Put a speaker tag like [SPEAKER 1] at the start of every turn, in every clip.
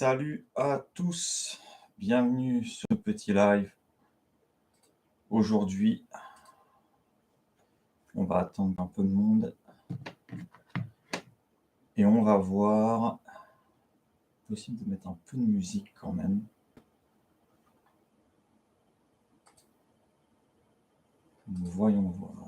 [SPEAKER 1] Salut à tous, bienvenue sur ce petit live. Aujourd'hui, on va attendre un peu de monde et on va voir. Possible de mettre un peu de musique quand même. Voyons voir.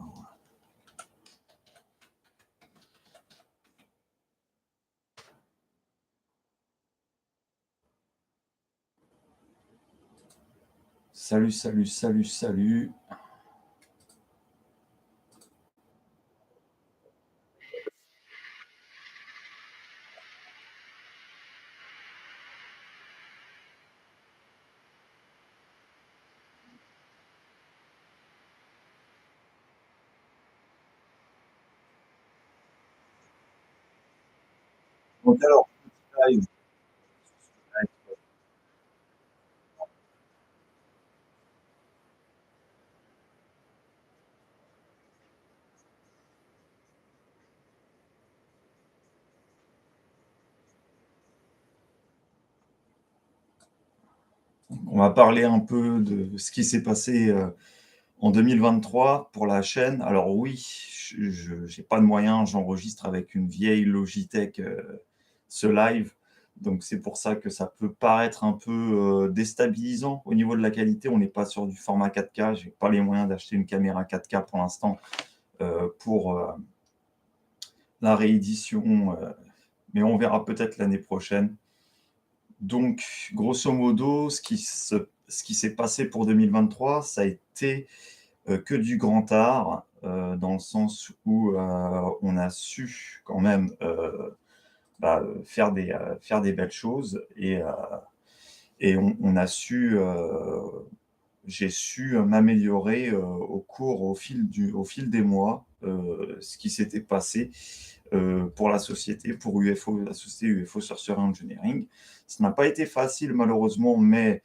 [SPEAKER 1] Salut, salut, salut, salut. Donc alors, petit live. On va parler un peu de ce qui s'est passé en 2023 pour la chaîne. Alors oui, je n'ai pas de moyens, j'enregistre avec une vieille Logitech ce live. Donc c'est pour ça que ça peut paraître un peu déstabilisant au niveau de la qualité. On n'est pas sur du format 4K, je n'ai pas les moyens d'acheter une caméra 4K pour l'instant pour la réédition, mais on verra peut-être l'année prochaine. Donc, grosso modo, ce qui s'est passé pour 2023, ça a été que du grand art, dans le sens où on a su quand même faire des belles choses et on a su, j'ai su m'améliorer au fil des mois, ce qui s'était passé pour la société, pour UFO, la société UFO Sorcerer Engineering. Ça n'a pas été facile malheureusement, mais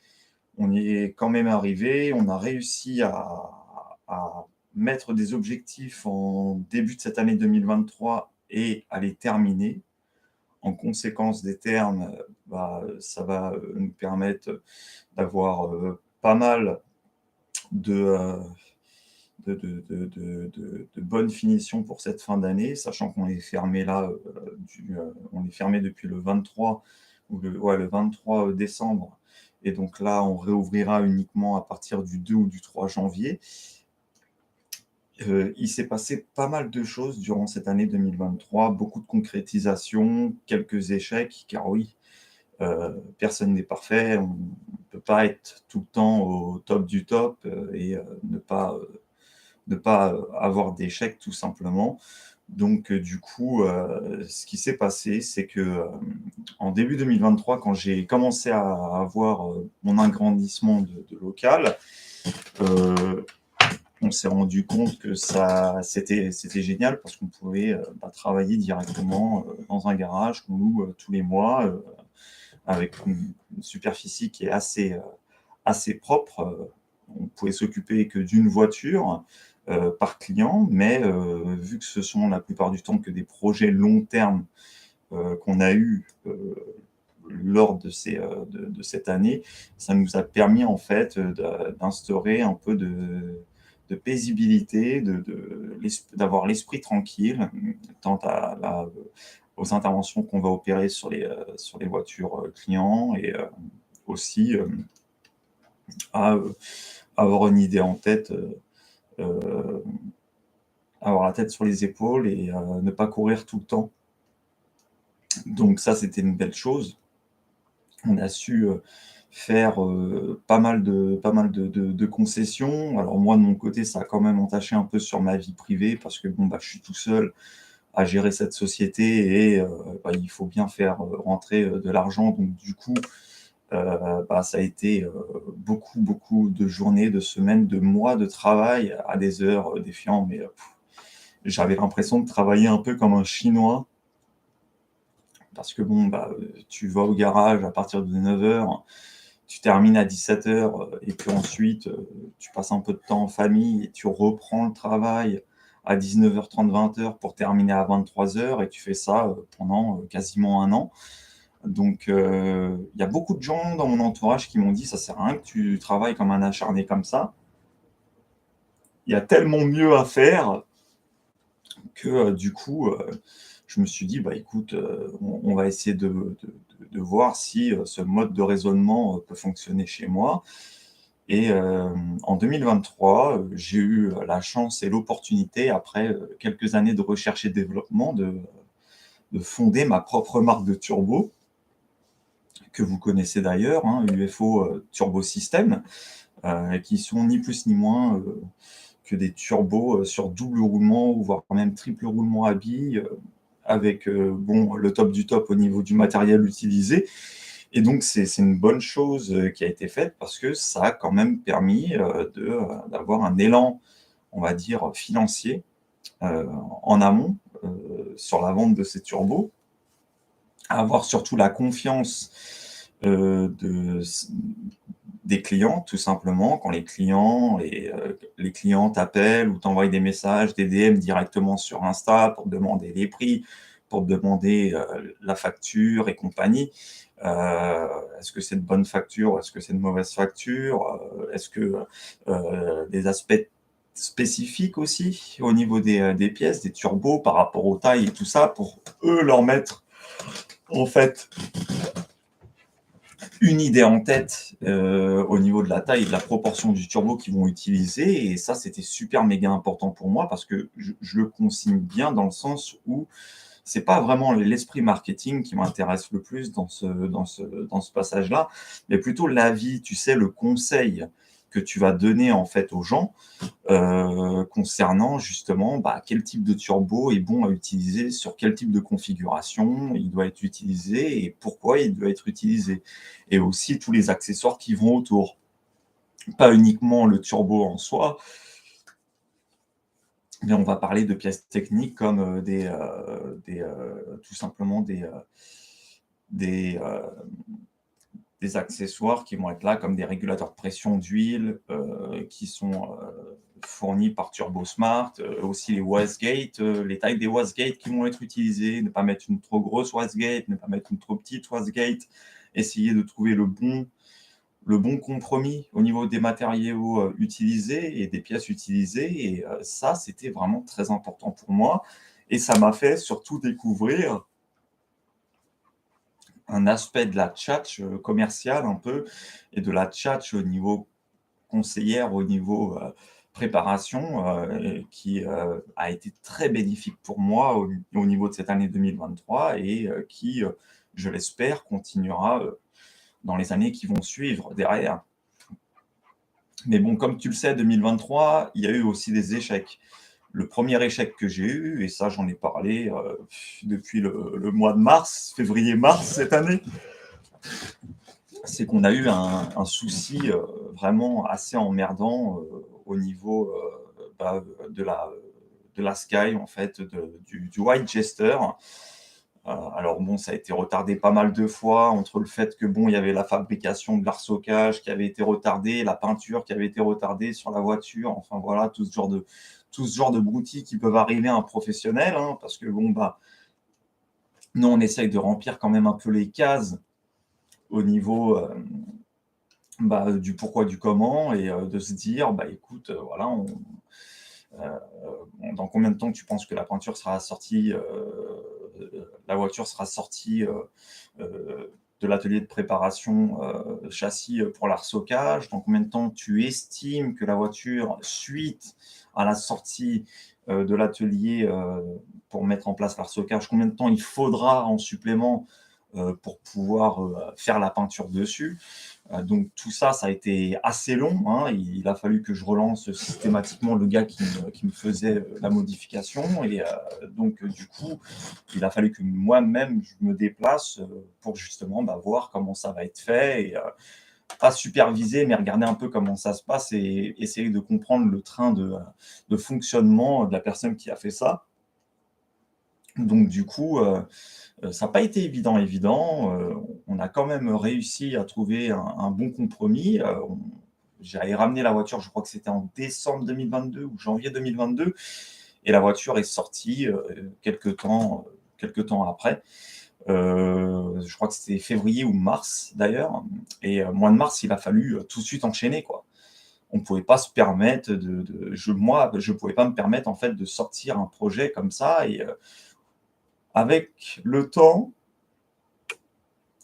[SPEAKER 1] on y est quand même arrivé. On a réussi à mettre des objectifs en début de cette année 2023 et à les terminer. En conséquence des termes, ça va nous permettre d'avoir pas mal de bonnes finitions pour cette fin d'année, sachant qu'on est fermé là, on est fermé depuis le 23, le 23 décembre. Et donc là, on réouvrira uniquement à partir du 2 ou du 3 janvier. Il s'est passé pas mal de choses durant cette année 2023, beaucoup de concrétisation, quelques échecs, car oui, personne n'est parfait, on ne peut pas être tout le temps au top du top et ne pas avoir d'échecs tout simplement. Donc du coup, ce qui s'est passé, c'est que en début 2023, quand j'ai commencé à avoir mon agrandissement de local, on s'est rendu compte que c'était génial parce qu'on pouvait travailler directement dans un garage qu'on loue tous les mois avec une superficie qui est assez propre. On pouvait s'occuper que d'une voiture par client, mais vu que ce sont la plupart du temps que des projets long terme qu'on a eu lors de cette année, ça nous a permis en fait d'instaurer un peu de paisibilité, d'avoir l'esprit tranquille, tant aux interventions qu'on va opérer sur les voitures clients et aussi à avoir une idée en tête, avoir la tête sur les épaules et ne pas courir tout le temps. Donc ça, c'était une belle chose. On a su faire pas mal de concessions. Alors moi, de mon côté, ça a quand même entaché un peu sur ma vie privée parce que je suis tout seul à gérer cette société et il faut bien faire rentrer de l'argent. Donc du coup, ça a été beaucoup de journées, de semaines, de mois de travail à des heures défiant, mais j'avais l'impression de travailler un peu comme un Chinois parce que tu vas au garage à partir de 9h, tu termines à 17h et puis ensuite tu passes un peu de temps en famille et tu reprends le travail à 19h30, 20h pour terminer à 23h et tu fais ça pendant quasiment un an. Donc, il y a beaucoup de gens dans mon entourage qui m'ont dit: «Ça sert à rien que tu travailles comme un acharné comme ça. Il y a tellement mieux à faire» que, du coup, je me suis dit: «Bah, écoute, on va essayer de voir si, ce mode de raisonnement, peut fonctionner chez moi». Et en 2023, j'ai eu, la chance et l'opportunité, après, quelques années de recherche et développement, de fonder ma propre marque de turbo, que vous connaissez d'ailleurs, hein, UFO, Turbo System, qui sont ni plus ni moins, que des turbos, sur double roulement ou voire même triple roulement à billes, avec, bon, le top du top au niveau du matériel utilisé. Et donc c'est une bonne chose, qui a été faite parce que ça a quand même permis, d'avoir un élan, on va dire, financier, heu, en amont, sur la vente de ces turbos. Avoir surtout la confiance, de s des clients, tout simplement. Quand les clients t'appellent ou t'envoient des messages, des DM directement sur Insta pour te demander les prix, pour te demander, la facture et compagnie. Heu, Est-ce que c'est de bonne facture? Est-ce que c'est de mauvaise facture? Est-ce que, des aspects spécifiques aussi au niveau des pièces, des turbos par rapport aux tailles et tout ça, pour eux leur mettre en fait une idée en tête, au niveau de la taille et de la proportion du turbo qu'ils vont utiliser. Et ça, c'était super méga important pour moi parce que je le consigne bien dans le sens où c'est pas vraiment l'esprit marketing qui m'intéresse le plus dans ce passage-là, mais plutôt l'avis, tu sais, le conseil que tu vas donner en fait aux gens, concernant justement, bah, quel type de turbo est bon à utiliser, sur quel type de configuration il doit être utilisé et pourquoi il doit être utilisé. Et aussi tous les accessoires qui vont autour. Pas uniquement le turbo en soi, mais on va parler de pièces techniques comme, tout simplement des, des accessoires qui vont être là, comme des régulateurs de pression d'huile, qui sont, fournis par TurboSmart, aussi les wastegate, les tailles des wastegate qui vont être utilisées, ne pas mettre une trop grosse wastegate, ne pas mettre une trop petite wastegate, essayer de trouver le bon compromis au niveau des matériaux, utilisés et des pièces utilisées. Et ça, c'était vraiment très important pour moi et ça m'a fait surtout découvrir un aspect de la tchatch, commerciale un peu, et de la tchatch au niveau conseillère, au niveau, préparation, et qui, a été très bénéfique pour moi au niveau de cette année 2023 et qui, je l'espère, continuera, dans les années qui vont suivre derrière. Mais bon, comme tu le sais, 2023, il y a eu aussi des échecs. Le premier échec que j'ai eu, et ça j'en ai parlé, depuis le mois de mars, février-mars cette année, c'est qu'on a eu un souci, vraiment assez emmerdant, au niveau, bah, de la Sky en fait, du White Jester. Alors bon, ça a été retardé pas mal de fois entre le fait que bon, il y avait la fabrication de l'arsocage qui avait été retardée, la peinture qui avait été retardée sur la voiture, enfin voilà, tout ce genre de broutilles qui peuvent arriver à un professionnel, hein, parce que bon, bah, nous on essaye de remplir quand même un peu les cases au niveau, bah, du pourquoi du comment, et de se dire: «Bah, écoute, voilà, dans combien de temps tu penses que la peinture sera sortie, la voiture sera sortie, de l'atelier de préparation, châssis, pour l'arsocage? Dans combien de temps tu estimes que la voiture, suite à la sortie, de l'atelier, pour mettre en place l'arsocage, combien de temps il faudra en supplément, pour pouvoir, faire la peinture dessus?» Donc tout ça, ça a été assez long, hein. Il a fallu que je relance systématiquement le gars qui me faisait, la modification. Et donc du coup, il a fallu que moi-même je me déplace, pour justement, bah, voir comment ça va être fait. Et pas superviser, mais regarder un peu comment ça se passe et essayer de comprendre le train de fonctionnement de la personne qui a fait ça. Donc du coup, ça n'a pas été évident, on a quand même réussi à trouver un bon compromis, j'avais ramené la voiture, je crois que c'était en décembre 2022 ou janvier 2022, et la voiture est sortie, quelque temps après. Je crois que c'était février ou mars d'ailleurs et mois de mars, il a fallu, tout de suite enchaîner, quoi. On ne pouvait pas se permettre je pouvais pas me permettre, en fait, de sortir un projet comme ça et avec le temps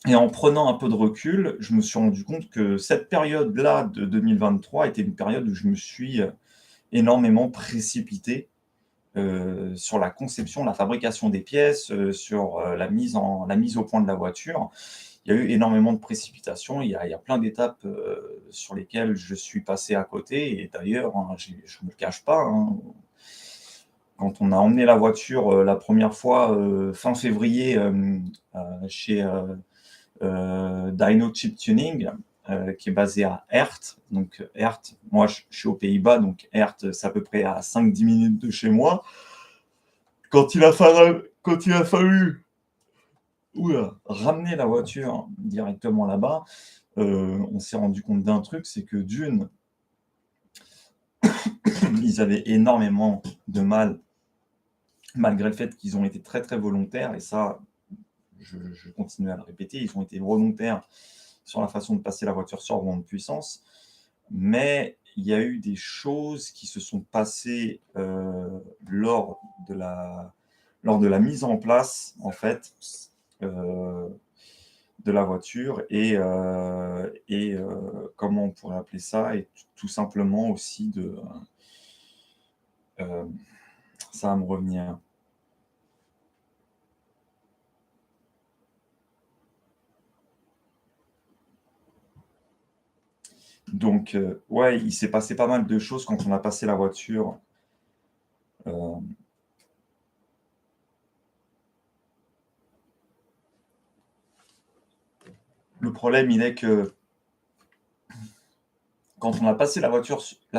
[SPEAKER 1] et en prenant un peu de recul, je me suis rendu compte que cette période-là de 2023 était une période où je me suis, énormément précipité, sur la conception, la fabrication des pièces, sur, la mise au point de la voiture. Il y a eu énormément de précipitations, il y a plein d'étapes, sur lesquelles je suis passé à côté et d'ailleurs, hein, je ne me le cache pas, hein, quand on a emmené la voiture, la première fois, fin février, chez, Dyno Chip Tuning, qui est basé à Ergt. Donc Ergt, moi je suis aux Pays-Bas, donc Ergt, c'est à peu près à 5-10 minutes de chez moi. Quand il a fallu ramener la voiture directement là-bas, on s'est rendu compte d'un truc, c'est que d'une, ils avaient énormément de mal, malgré le fait qu'ils ont été très, très volontaires et ça, je continue à le répéter, ils ont été volontaires sur la façon de passer la voiture sur grande puissance. Mais il y a eu des choses qui se sont passées, lors de la mise en place, en fait, heu, de la voiture et comment on pourrait appeler ça? Et tout simplement aussi hem, ça va me revenir. Donc ouais, il s'est passé pas mal de choses quand on a passé la voiture, hem, le problème, il est que quand on a passé la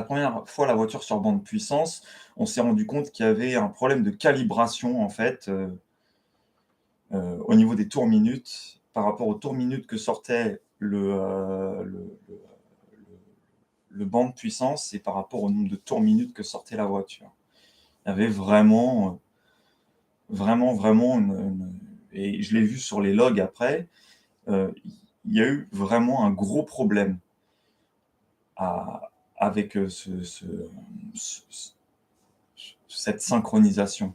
[SPEAKER 1] première fois la voiture sur bande puissance, on s'est rendu compte qu'il y avait un problème de calibration en fait, au niveau des tours minutes, par rapport aux tours minutes que sortait le banc de puissance et par rapport au nombre de tours minutes que sortait la voiture. Il y avait vraiment, vraiment une et je l'ai vu sur les logs après, il y a eu vraiment un gros problème avec, cette synchronisation.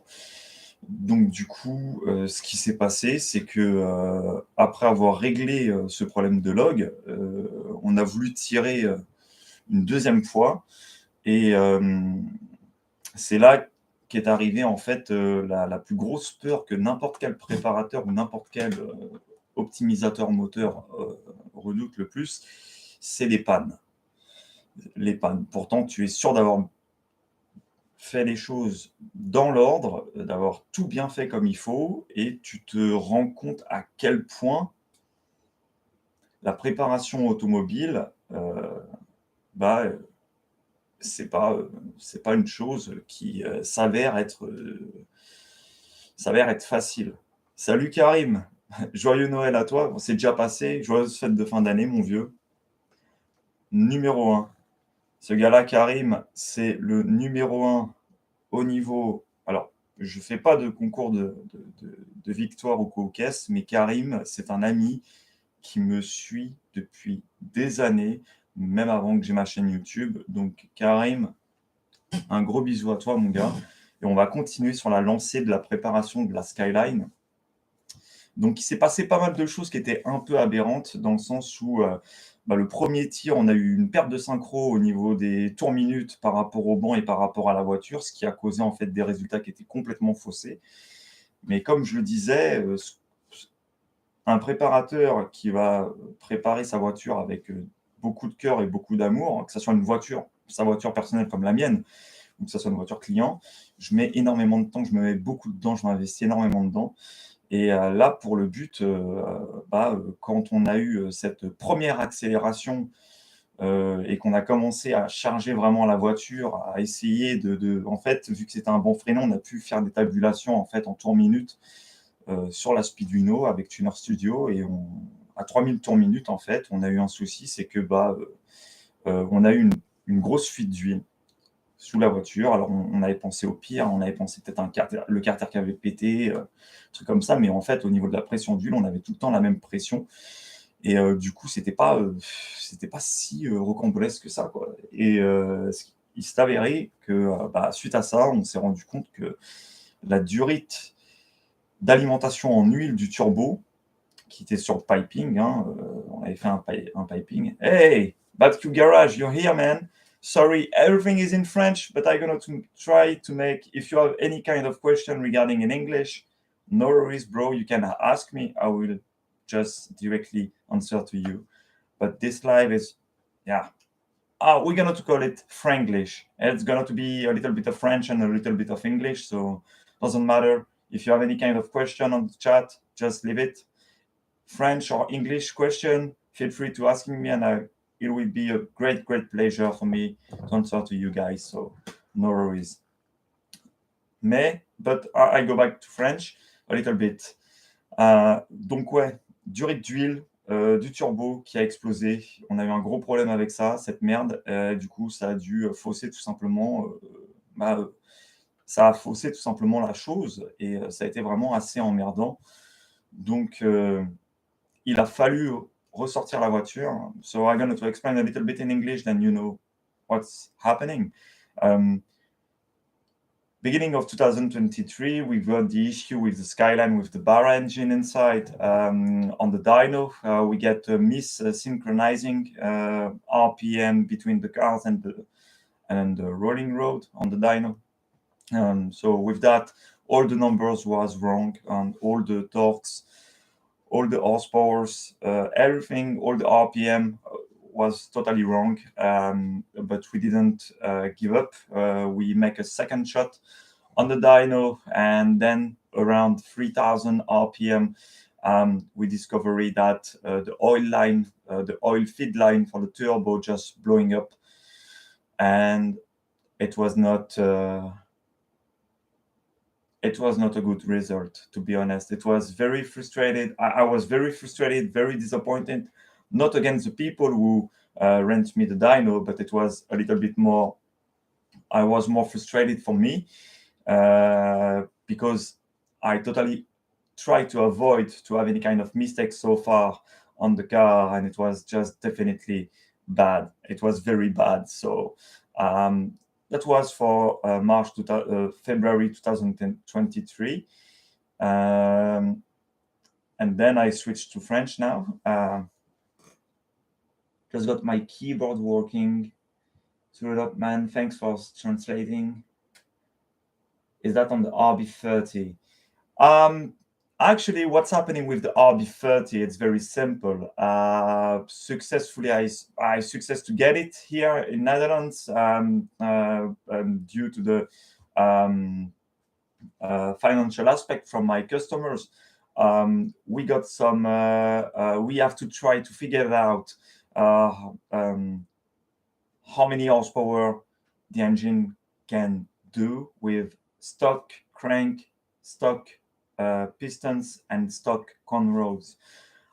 [SPEAKER 1] Donc du coup, ce qui s'est passé, c'est que, après avoir réglé, ce problème de log, on a voulu tirer, une deuxième fois et c'est là qu'est arrivée en fait, la plus grosse peur que n'importe quel préparateur ou n'importe quel, optimisateur moteur, redoute le plus, c'est les pannes. Les pannes. Pourtant, tu es sûr d'avoir fait les choses dans l'ordre, d'avoir tout bien fait comme il faut et tu te rends compte à quel point la préparation automobile, bah, c'est pas une chose qui, s'avère être facile. Salut Karim, joyeux Noël à toi. Bon, c'est déjà passé, joyeuses fêtes de fin d'année mon vieux. Numéro un. Ce gars-là, Karim, c'est le numéro un au niveau alors, je fais pas de concours de victoire ou quoi aux caisses, mais Karim, c'est un ami qui me suit depuis des années, même avant que j'ai ma chaîne YouTube. Donc Karim, un gros bisou à toi, mon gars. Et on va continuer sur la lancée de la préparation de la Skyline. Donc, il s'est passé pas mal de choses qui étaient un peu aberrantes, dans le sens où bah, le premier tir, on a eu une perte de synchro au niveau des tours minutes par rapport au banc et par rapport à la voiture, ce qui a causé en fait des résultats qui étaient complètement faussés. Mais comme je le disais, un préparateur qui va préparer sa voiture avec beaucoup de cœur et beaucoup d'amour, que ce soit une voiture, sa voiture personnelle comme la mienne, ou que ce soit une voiture client, je mets énormément de temps, je me mets beaucoup dedans, je m'investis énormément dedans. Et là, pour le but, quand on a eu, cette première accélération, et qu'on a commencé à charger vraiment la voiture, à essayer en fait, vu que c'était un bon freinant, on a pu faire des tabulations, en fait, en tours minutes, sur la Speeduino avec Tuner Studio et à 3000 tours minutes, en fait, on a eu un souci, c'est que, on a eu une grosse fuite d'huile. sous la voiture. Alors on avait pensé au pire, on avait pensé peut-être le carter qui avait pété, truc comme ça, mais en fait, au niveau de la pression d'huile, on avait tout le temps la même pression et du coup, c'était pas si, rocambolesque que ça, quoi et il s'est avéré que, suite à ça, on s'est rendu compte que la durite d'alimentation en huile du turbo, qui était sur le piping, hein, on avait fait un piping. Hey, barbecue garage, you're here, man. Sorry, everything is in French, but I'm gonna try to make. If you have any kind of question regarding in English, no worries, bro. You can ask me. I will just directly answer to you. But this live is, yeah. We're gonna to call it Franglish. It's gonna to be a little bit of French and a little bit of English, so doesn't matter. If you have any kind of question on the chat, just leave it. French or English question, feel free to ask me, and it will be a great pleasure for me to answer to you guys. So no worries. But I go back to French a little bit. Donc ouais, durite d'huile du turbo qui a explosé. On a eu un gros problème avec ça, cette merde. Du coup, ça a dû fausser tout simplement. Ça a faussé tout simplement la chose et ça a été vraiment assez emmerdant. Donc il a fallu ressortir la voiture. So I'm going to explain a little bit in English, then you know what's happening. Beginning of 2023, we got the issue with the Skyline with the bar engine inside. On the dyno, we get synchronizing RPM between the cars and the rolling road on the dyno. So with that, all the numbers was wrong and all the torques, all the horsepowers, everything, all the RPM was totally wrong. But we didn't give up. We make a second shot on the dyno, and then around 3000 RPM, we discovered that the oil line, the oil feed line for the turbo just blowing up, and it was not a good result, to be honest. It was very frustrated. I was very frustrated, very disappointed, not against the people who rent me the dyno, but it was a little bit more, I was more frustrated for me because I totally tried to avoid to have any kind of mistake so far on the car, and it was just definitely bad. It was very bad. So that was for February 2023. And then I switched to French now. Just got my keyboard working. Screw it up, man. Thanks for translating. Is that on the RB30? Actually, what's happening with the RB30? It's very simple. Successfully, I success to get it here in Netherlands due to the financial aspect from my customers. We got some. We have to try to figure out how many horsepower the engine can do with stock crank, stock pistons, and stock conrods.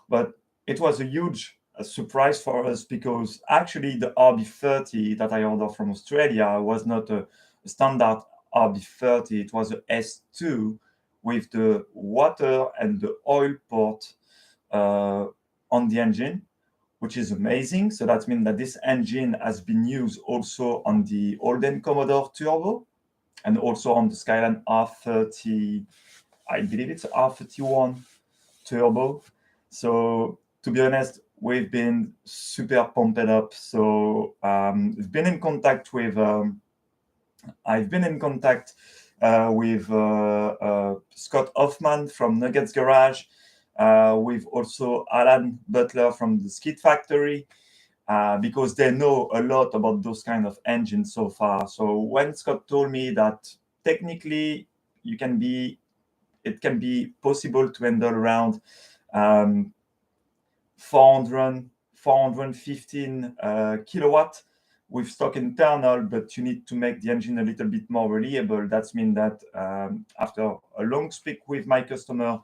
[SPEAKER 1] But it was a huge surprise for us because actually the RB30 that I ordered from Australia was not a standard RB30. It was a S2 with the water and the oil port on the engine, which is amazing. So that means that this engine has been used also on the olden Commodore Turbo and also on the Skyline R30, I believe it's R31 Turbo. So to be honest, we've been super pumped up. So I've been in contact with Scott Hoffman from Nuggets Garage, with also Alan Butler from the Skid Factory, because they know a lot about those kind of engines so far. So when Scott told me that technically it can be possible to handle around 415 kilowatt with stock internal, but you need to make the engine a little bit more reliable. That means that after a long speak with my customer,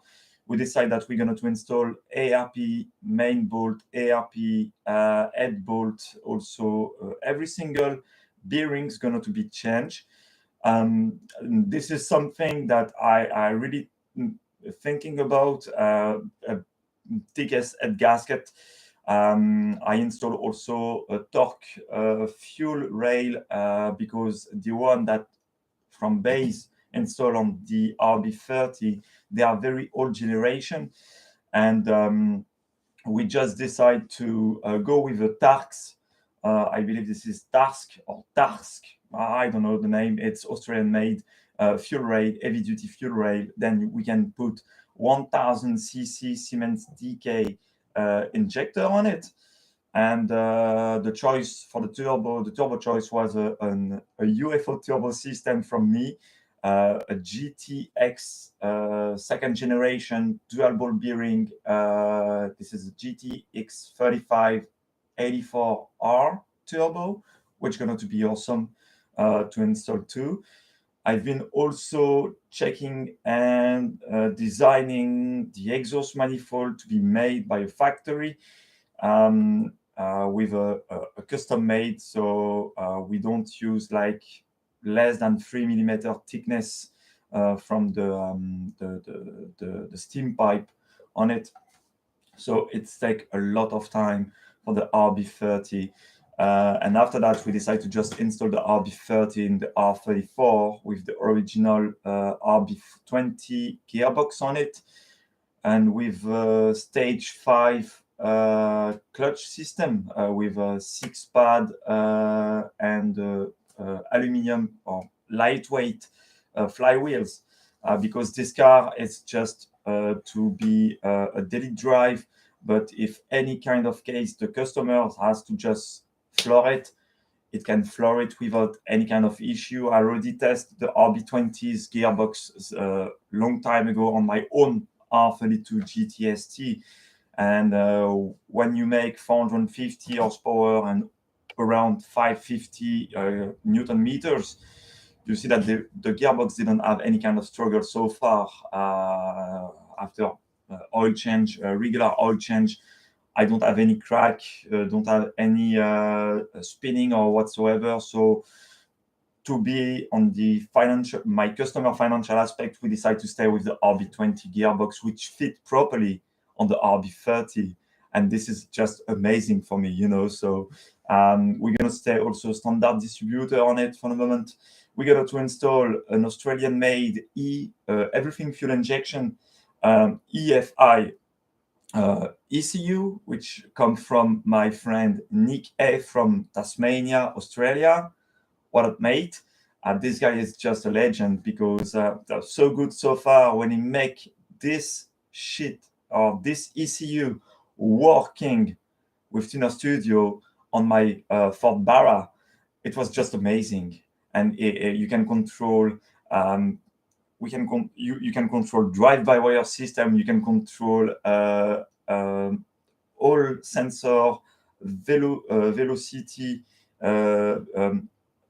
[SPEAKER 1] we decide that we're going to install ARP main bolt, ARP head bolt, also every single bearings going to be changed. This is something that I really thinking about. A thickest head gasket. I install also a torque fuel rail because the one that from base installed on the RB30, they are very old generation, and we just decide to go with the Tarks. I believe this is Tarsk or Tarsk. I don't know the name. It's Australian-made fuel rail, heavy-duty fuel rail. Then we can put 1000 cc Siemens DK injector on it. And the choice for the turbo choice was a UFO turbo system from me, a GTX second generation dual ball bearing. This is a GTX 3584R turbo, which is going to be awesome to install too. I've been also checking and designing the exhaust manifold to be made by a factory. With a custom made, so we don't use like less than 3 millimeter thickness from the steam pipe on it. So it's take a lot of time for the RB30. And after that, we decided to just install the RB30 in the R34 with the original RB20 gearbox on it, and with stage 5 clutch system with a 6-pad and aluminum or lightweight flywheels, because this car is just to be a daily drive. But if any kind of case the customer has to just floor it, it can floor it without any kind of issue. I already tested the RB20's gearbox a long time ago on my own R32 GTST. And when you make 450 horsepower and around 550 Newton meters, you see that the gearbox didn't have any kind of struggle so far. After oil change, regular oil change, I don't have any crack, don't have any spinning or whatsoever. So to be on the financial, my customer financial aspect, we decide to stay with the RB20 gearbox, which fit properly on the RB30, and this is just amazing for me, you know. So we're gonna stay also standard distributor on it for the moment. We're gonna to install an Australian-made everything fuel injection EFI ECU, which come from my friend Nick A from Tasmania, Australia. What up, mate? This guy is just a legend because they're so good so far. When he make this shit or this ECU working with Tuner Studio on my Ford Barra, it was just amazing. And you can control, you can control drive-by-wire system. You can control all sensor, velocity,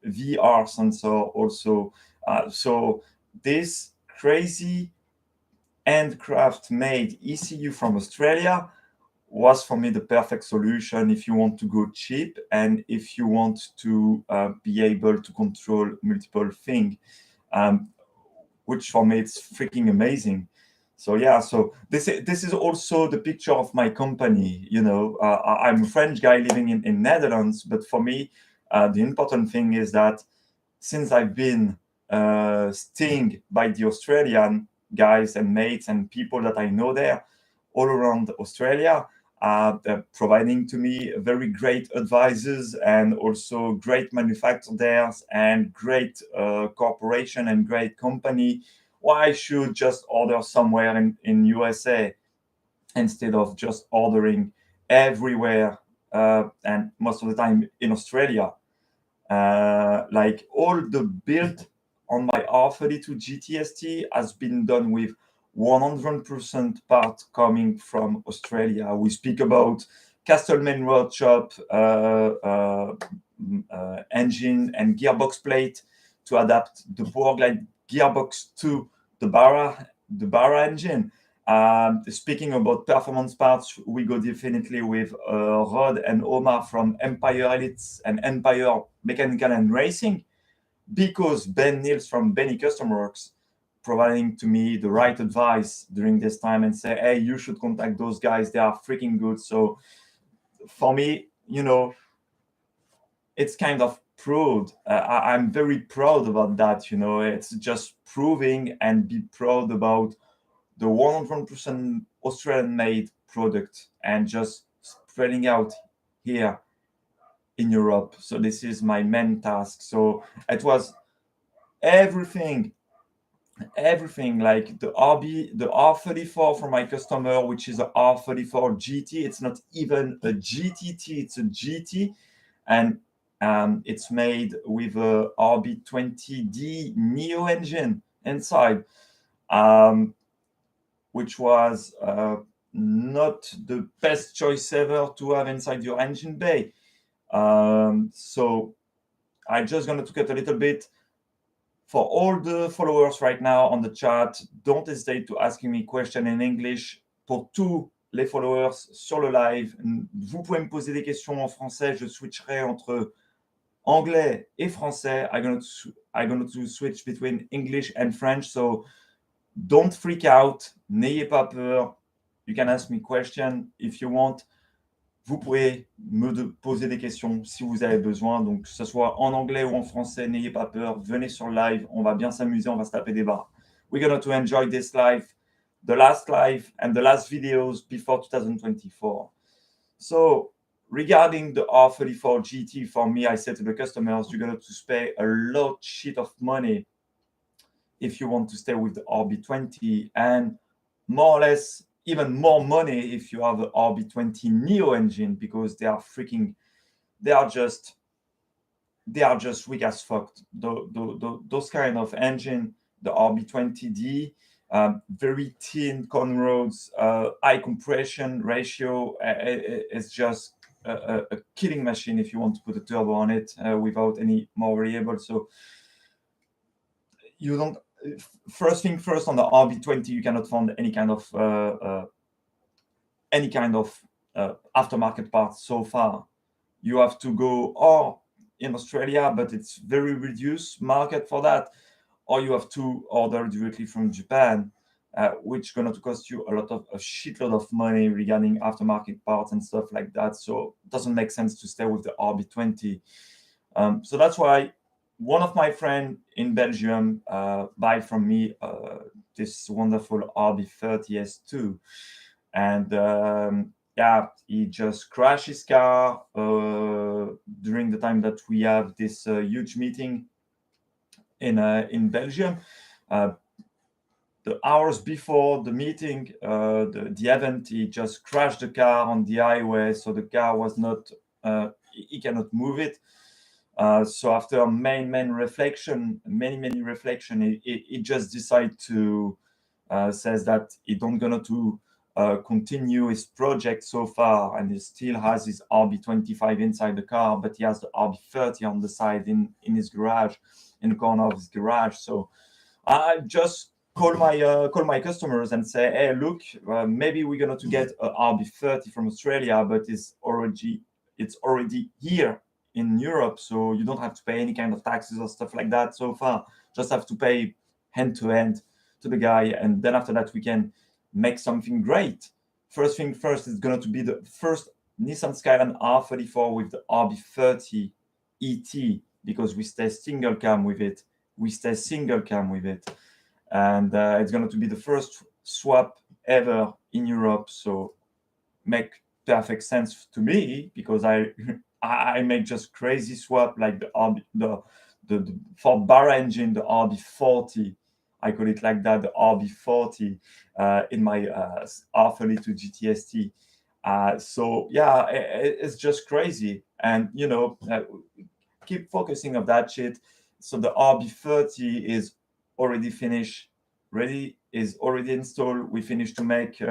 [SPEAKER 1] VR sensor also. So this crazy handcraft made ECU from Australia was for me the perfect solution if you want to go cheap and if you want to be able to control multiple things, which for me it's freaking amazing. So yeah, so this is also the picture of my company. You know, I'm a French guy living in Netherlands, but for me, the important thing is that since I've been stung by the Australian guys and mates and people that I know there all around Australia, they're providing to me very great advisors and also great manufacturers and great corporation and great company. Why I should just order somewhere in USA instead of just ordering everywhere and most of the time in Australia. Like all the build on my R32 GTST has been done with 100% part coming from Australia. We speak about Castlemaine Road Shop, engine and gearbox plate to adapt the Powerglide gearbox to the Barra engine. Speaking about performance parts, we go definitely with Rod and Omar from Empire Elites and Empire Mechanical and Racing, because Ben Niels from Benny Custom Works providing to me the right advice during this time and say, hey, you should contact those guys. They are freaking good. So for me, it's kind of proved. I'm very proud about that. It's just proving and be proud about the 100% Australian-made product and just spreading out here in Europe. So this is my main task. So it was everything like the R34 for my customer, which is a R34 GT. It's not even a GTT, it's a GT. And it's made with a RB20D Neo engine inside, which was not the best choice ever to have inside your engine bay. So I'm just going to cut a little bit. For all the followers right now on the chat, don't hesitate to asking me question in English. Pour tous les followers sur le live, vous pouvez me poser des questions en français. Je switcherai entre anglais et français. I'm going to switch between English and French. So don't freak out. N'ayez pas peur. You can ask me question if you want. Vous pouvez me poser des questions si vous avez besoin. Donc, que ce soit en anglais ou en français, n'ayez pas peur. Venez sur le live. On va bien s'amuser. On va se taper des barres. We're going to enjoy this live, the last live and the last videos before 2024. So, regarding the R34 GT, for me, I said to the customers, you're going to pay a lot shit of money if you want to stay with the RB20, and more or less even more money if you have the RB20 Neo engine, because they are just weak as fuck. Those kind of engine, the RB20D, very thin con rods, high compression ratio. It's just a killing machine if you want to put a turbo on it without any more variable. So you don't. First thing first, on the RB20, you cannot find any kind of aftermarket parts so far. You have to go in Australia, but it's very reduced market for that, or you have to order directly from Japan, which is going to cost you a shitload of money regarding aftermarket parts and stuff like that. So it doesn't make sense to stay with the RB20. So that's why one of my friends in Belgium buy from me this wonderful RB30S2, and he just crashed his car during the time that we have this huge meeting in Belgium. The hours before the meeting, the event, he just crashed the car on the highway, so the car was not, he cannot move it. So after many reflection, he just decided to says that he don't gonna to continue his project so far, and he still has his RB25 inside the car, but he has the RB30 on the side in his garage, in the corner of his garage. So I just call my customers and say, hey, look, maybe we're gonna to get a RB30 from Australia, but it's already here in Europe, so you don't have to pay any kind of taxes or stuff like that so far. Just have to pay hand to hand to the guy, and then after that we can make something great. First thing first, it's going to be the first Nissan Skyline R34 with the RB30 ET, because we stay single cam with it. And it's going to be the first swap ever in Europe. So make perfect sense to me, because I make just crazy swap, like the for Barra engine, the RB40. I call it like that, the RB40 in my R32 GTST. So yeah, it's just crazy. And keep focusing on that shit. So the RB30 is already finished, is already installed. We finished to make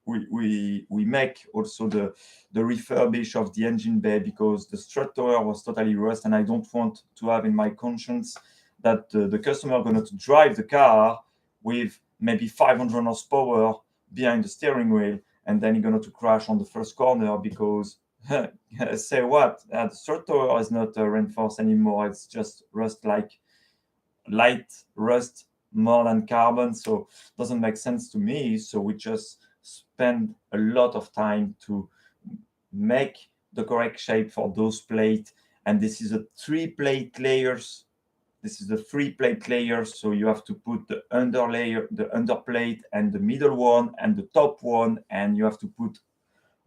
[SPEAKER 1] we make also the refurbish of the engine bay, because the strut tower was totally rust, and I don't want to have in my conscience that the customer going to drive the car with maybe 500 horsepower behind the steering wheel, and then you're going to crash on the first corner because say what? The third tower is not reinforced anymore. It's just rust, like light rust more than carbon. So it doesn't make sense to me. So we just spend a lot of time to make the correct shape for those plates. And this is a 3-plate layers. This is the 3-plate layers. So you have to put the under layer, the under plate, and the middle one, and the top one, and you have to put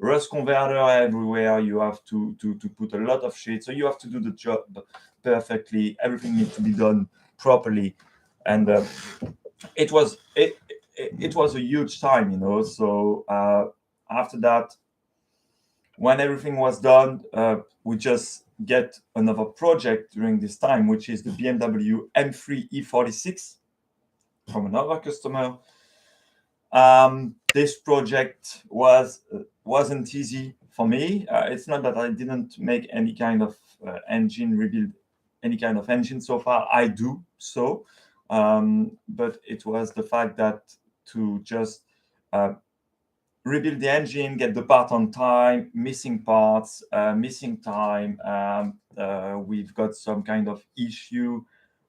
[SPEAKER 1] rust converter everywhere. You have to put a lot of shit. So you have to do the job perfectly. Everything needs to be done properly, and it was a huge time, So after that, when everything was done, we just get another project during this time, which is the BMW M3 E46 from another customer. This project wasn't easy for me. It's not that I didn't make any kind of engine, rebuild any kind of engine so far. I do so, but it was the fact that to just rebuild the engine, get the part on time, missing parts, missing time. We've got some kind of issue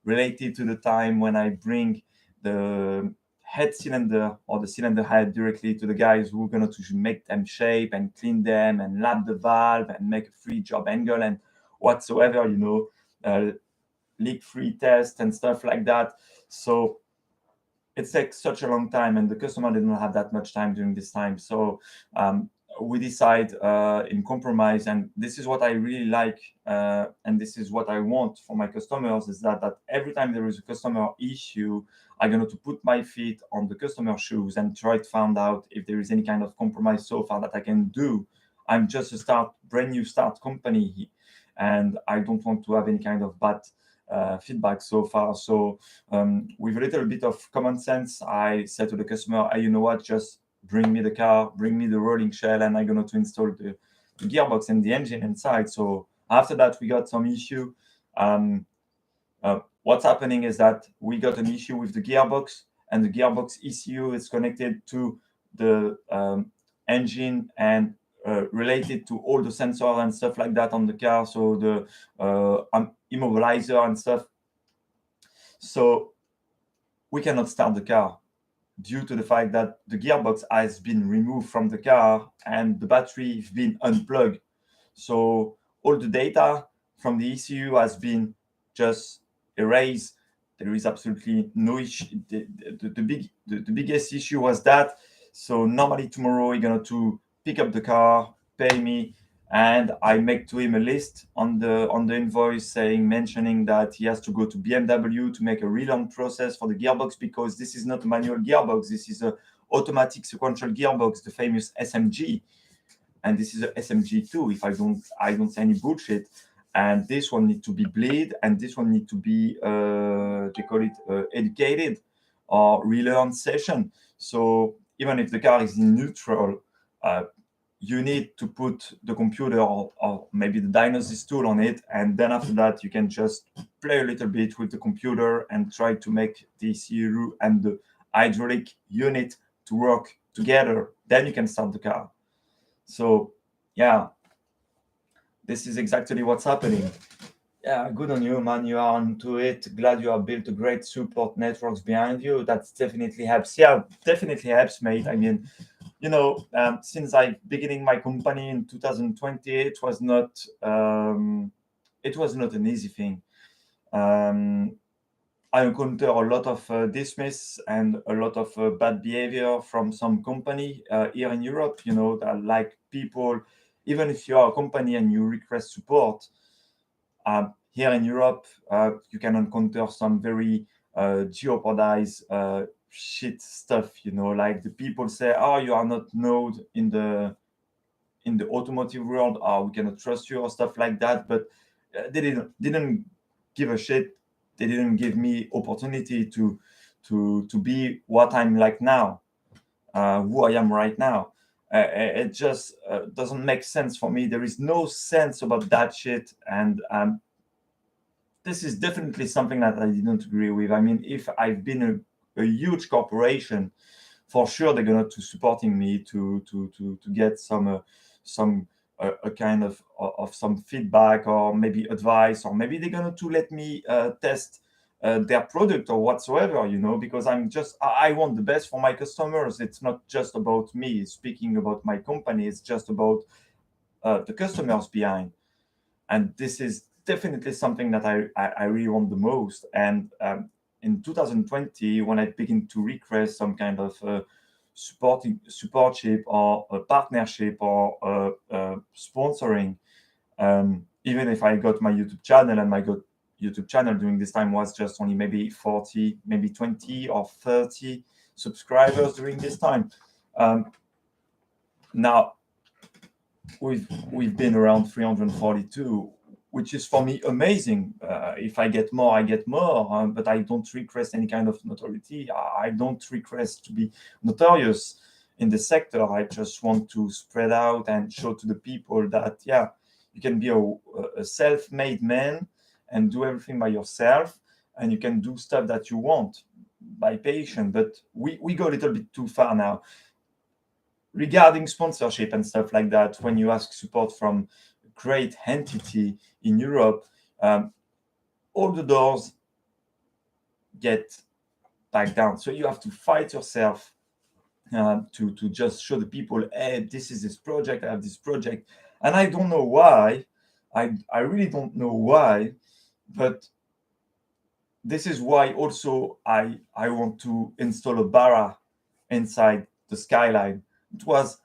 [SPEAKER 1] related to the time when I bring the head cylinder or the cylinder head directly to the guys who are going to make them shape and clean them and lap the valve and make a free job angle and whatsoever, leak-free test and stuff like that. So it takes such a long time, and the customer didn't have that much time during this time. So we decide in compromise, and this is what I really like, and this is what I want for my customers, is that every time there is a customer issue, I'm going to put my feet on the customer shoes and try to find out if there is any kind of compromise so far that I can do. I'm just a brand new start company, and I don't want to have any kind of bad feedback so far. So with a little bit of common sense, I said to the customer, hey, you know what, just bring me the car, bring me the rolling shell, and I'm going to install the gearbox and the engine inside. So after that, we got some issue. What's happening is that we got an issue with the gearbox, and the gearbox ECU is connected to the engine and related to all the sensors and stuff like that on the car. So the immobilizer and stuff. So we cannot start the car due to the fact that the gearbox has been removed from the car and the battery has been unplugged. So all the data from the ECU has been just erased. There is absolutely no issue. The biggest issue was that. So normally tomorrow you're going to pick up the car, pay me, and I make to him a list on the invoice mentioning that he has to go to BMW to make a relearn process for the gearbox, because this is not a manual gearbox. This is a automatic sequential gearbox, the famous SMG, and this is a SMG2. If I don't say any bullshit. And this one need to be bleed, and this one need to be they call it educated or relearn session. So even if the car is in neutral, you need to put the computer or maybe the diagnosis tool on it, and then after that you can just play a little bit with the computer and try to make the ECU and the hydraulic unit to work together. Then you can start the car. So yeah, this is exactly what's happening. Yeah, good on you, man. You are onto it. Glad you have built a great support networks behind you. That definitely helps. Yeah, definitely helps, mate. I mean, since I beginning my company in 2020, it was not an easy thing. I encounter a lot of dismiss and a lot of bad behavior from some company here in Europe. That like people, even if you are a company and you request support, here in Europe, you can encounter some very jeopardized shit stuff. Like the people say, "Oh, you are not known in the automotive world. Oh, we cannot trust you," or stuff like that. But they didn't give a shit. They didn't give me opportunity to be what I'm like now, who I am right now. It just doesn't make sense for me. There is no sense about that shit, and this is definitely something that I didn't agree with. I mean, if I've been a huge corporation, for sure they're gonna to supporting me to get some a kind of some feedback, or maybe advice, or maybe they're gonna to let me test their product or whatsoever, because I want the best for my customers. It's not just about me speaking about my company, it's just about the customers behind. And this is definitely something that I really want the most. And in 2020, when I begin to request some kind of supportship or a partnership or sponsoring, even if I got my YouTube channel, and my YouTube channel during this time was just only maybe 40, maybe 20 or 30 subscribers during this time. Now we've been around 342, which is for me amazing. If I get more, I get more, but I don't request any kind of notoriety. I don't request to be notorious in the sector. I just want to spread out and show to the people that, yeah, you can be a self-made man and do everything by yourself, and you can do stuff that you want by patient. But we go a little bit too far now regarding sponsorship and stuff like that. When you ask support from a great entity in Europe, all the doors get back down. So you have to fight yourself to just show the people, hey, this is this project, I have this project. And I don't know why. I really don't know why, but this is why also I want to install a bara inside the skyline. It was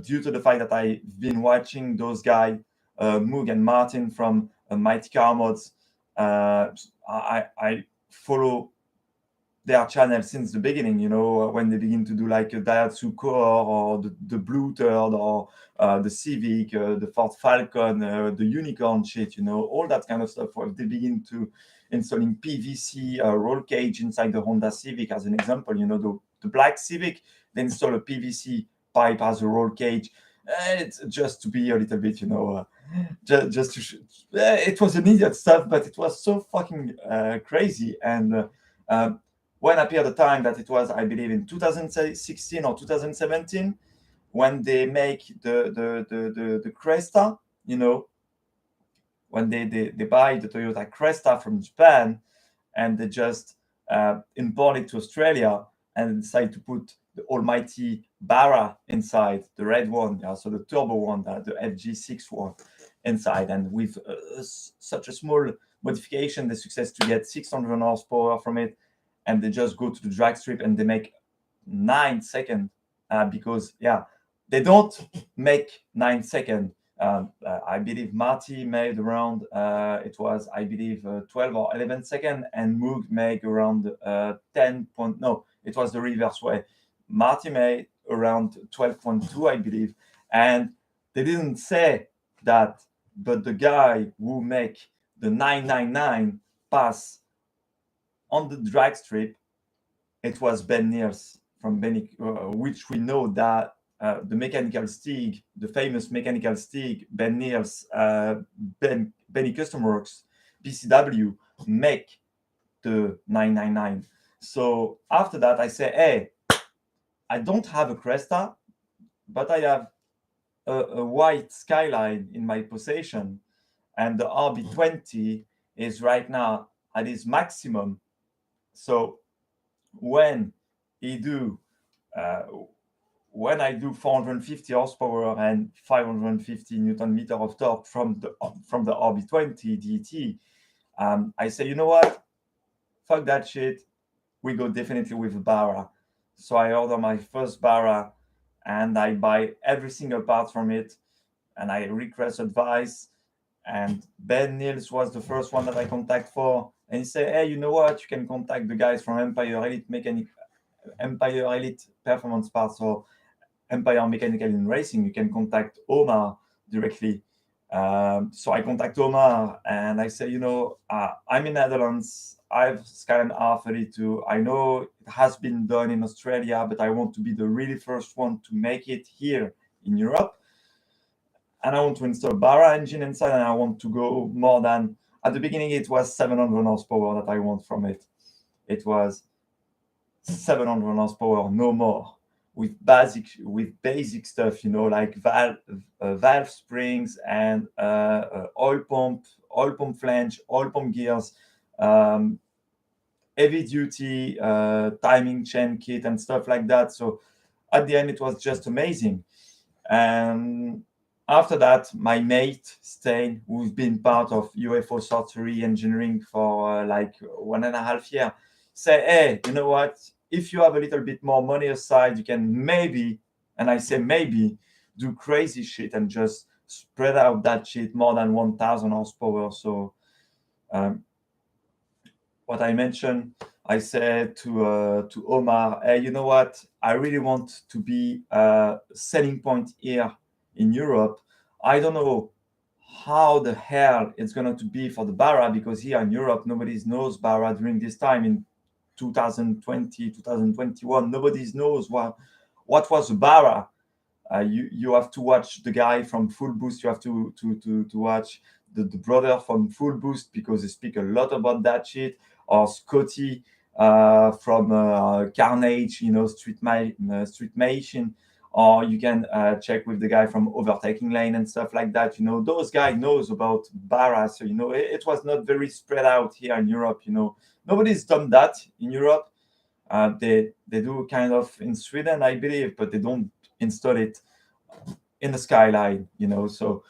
[SPEAKER 1] due to the fact that I've been watching those guys, Moog and Martin from Mighty Car Mods. I follow their channel since the beginning, when they begin to do like a Daihatsu Core, or the Blue Turd, or the Civic, the Ford Falcon, the Unicorn shit, all that kind of stuff, where they begin to installing PVC roll cage inside the Honda Civic, as an example. The black Civic, they install a PVC pipe as a roll cage. It's just to be a little bit, just to it was an idiot stuff, but it was so fucking crazy. And when appeared the time that it was, I believe, in 2016 or 2017, when they make the Cresta, when they buy the Toyota Cresta from Japan, and they just import it to Australia and decide to put the almighty Barra inside, the red one, so the turbo one, the FG6 one inside. And with such a small modification, the success to get 600 horsepower from it, and they just go to the drag strip and they make 9 seconds, because they don't make 9 seconds. I believe Marty made around it was, I believe, 12 or 11 seconds, and Moog made around 10 point, no, it was the reverse way. Marty made around 12.2, I believe, and they didn't say that, but the guy who make the 999 pass on the drag strip, it was Ben Niels from Benny, which we know that the mechanical Stig, the famous mechanical Stig, Ben Niels, Benny Custom Works, BCW, make the 999. So after that, I say, hey, I don't have a Cresta, but I have a white Skyline in my possession, and the RB20 is right now at its maximum. So when I do 450 horsepower and 550 Newton meter of torque from the RB20 DT, I say, you know what? Fuck that shit. We go definitely with a Barra. So I order my first Barra, and I buy every single part from it, and I request advice. And Ben Niels was the first one that I contact for, and he said, hey, you know what? You can contact the guys from Empire Elite Performance Parts, or Empire Mechanical in Racing. You can contact Omar directly. So I contact Omar, and I say, I'm in Netherlands. I have Skyline R32. I know it has been done in Australia, but I want to be the really first one to make it here in Europe. And I want to install a Barra engine inside, and I want to go more than, at the beginning, it was 700 horsepower that I want from it. It was 700 horsepower, no more, with basic stuff, like valve springs and oil pump flange, oil pump gears, um, heavy duty timing chain kit and stuff like that. So at the end, it was just amazing. And after that, my mate Stein, who's been part of UFO sorcery engineering for like 1.5 years, say, hey, you know what? If you have a little bit more money aside, you can maybe, and I say maybe, do crazy shit and just spread out that shit more than 1,000 horsepower. So um, what I mentioned, I said to Omar, hey, you know what? I really want to be a selling point here in Europe. I don't know how the hell it's going to be for the Barra, because here in Europe, nobody knows Barra during this time in 2020, 2021. Nobody knows what was the Barra. You have to watch the guy from Full Boost. You have to watch the brother from Full Boost, because they speak a lot about that shit. Or Scotty from Carnage, Street Machine. Or you can check with the guy from Overtaking Lane and stuff like that. Those guys knows about Barra. So it was not very spread out here in Europe. Nobody's done that in Europe. They do kind of in Sweden, I believe, but they don't install it in the skyline. So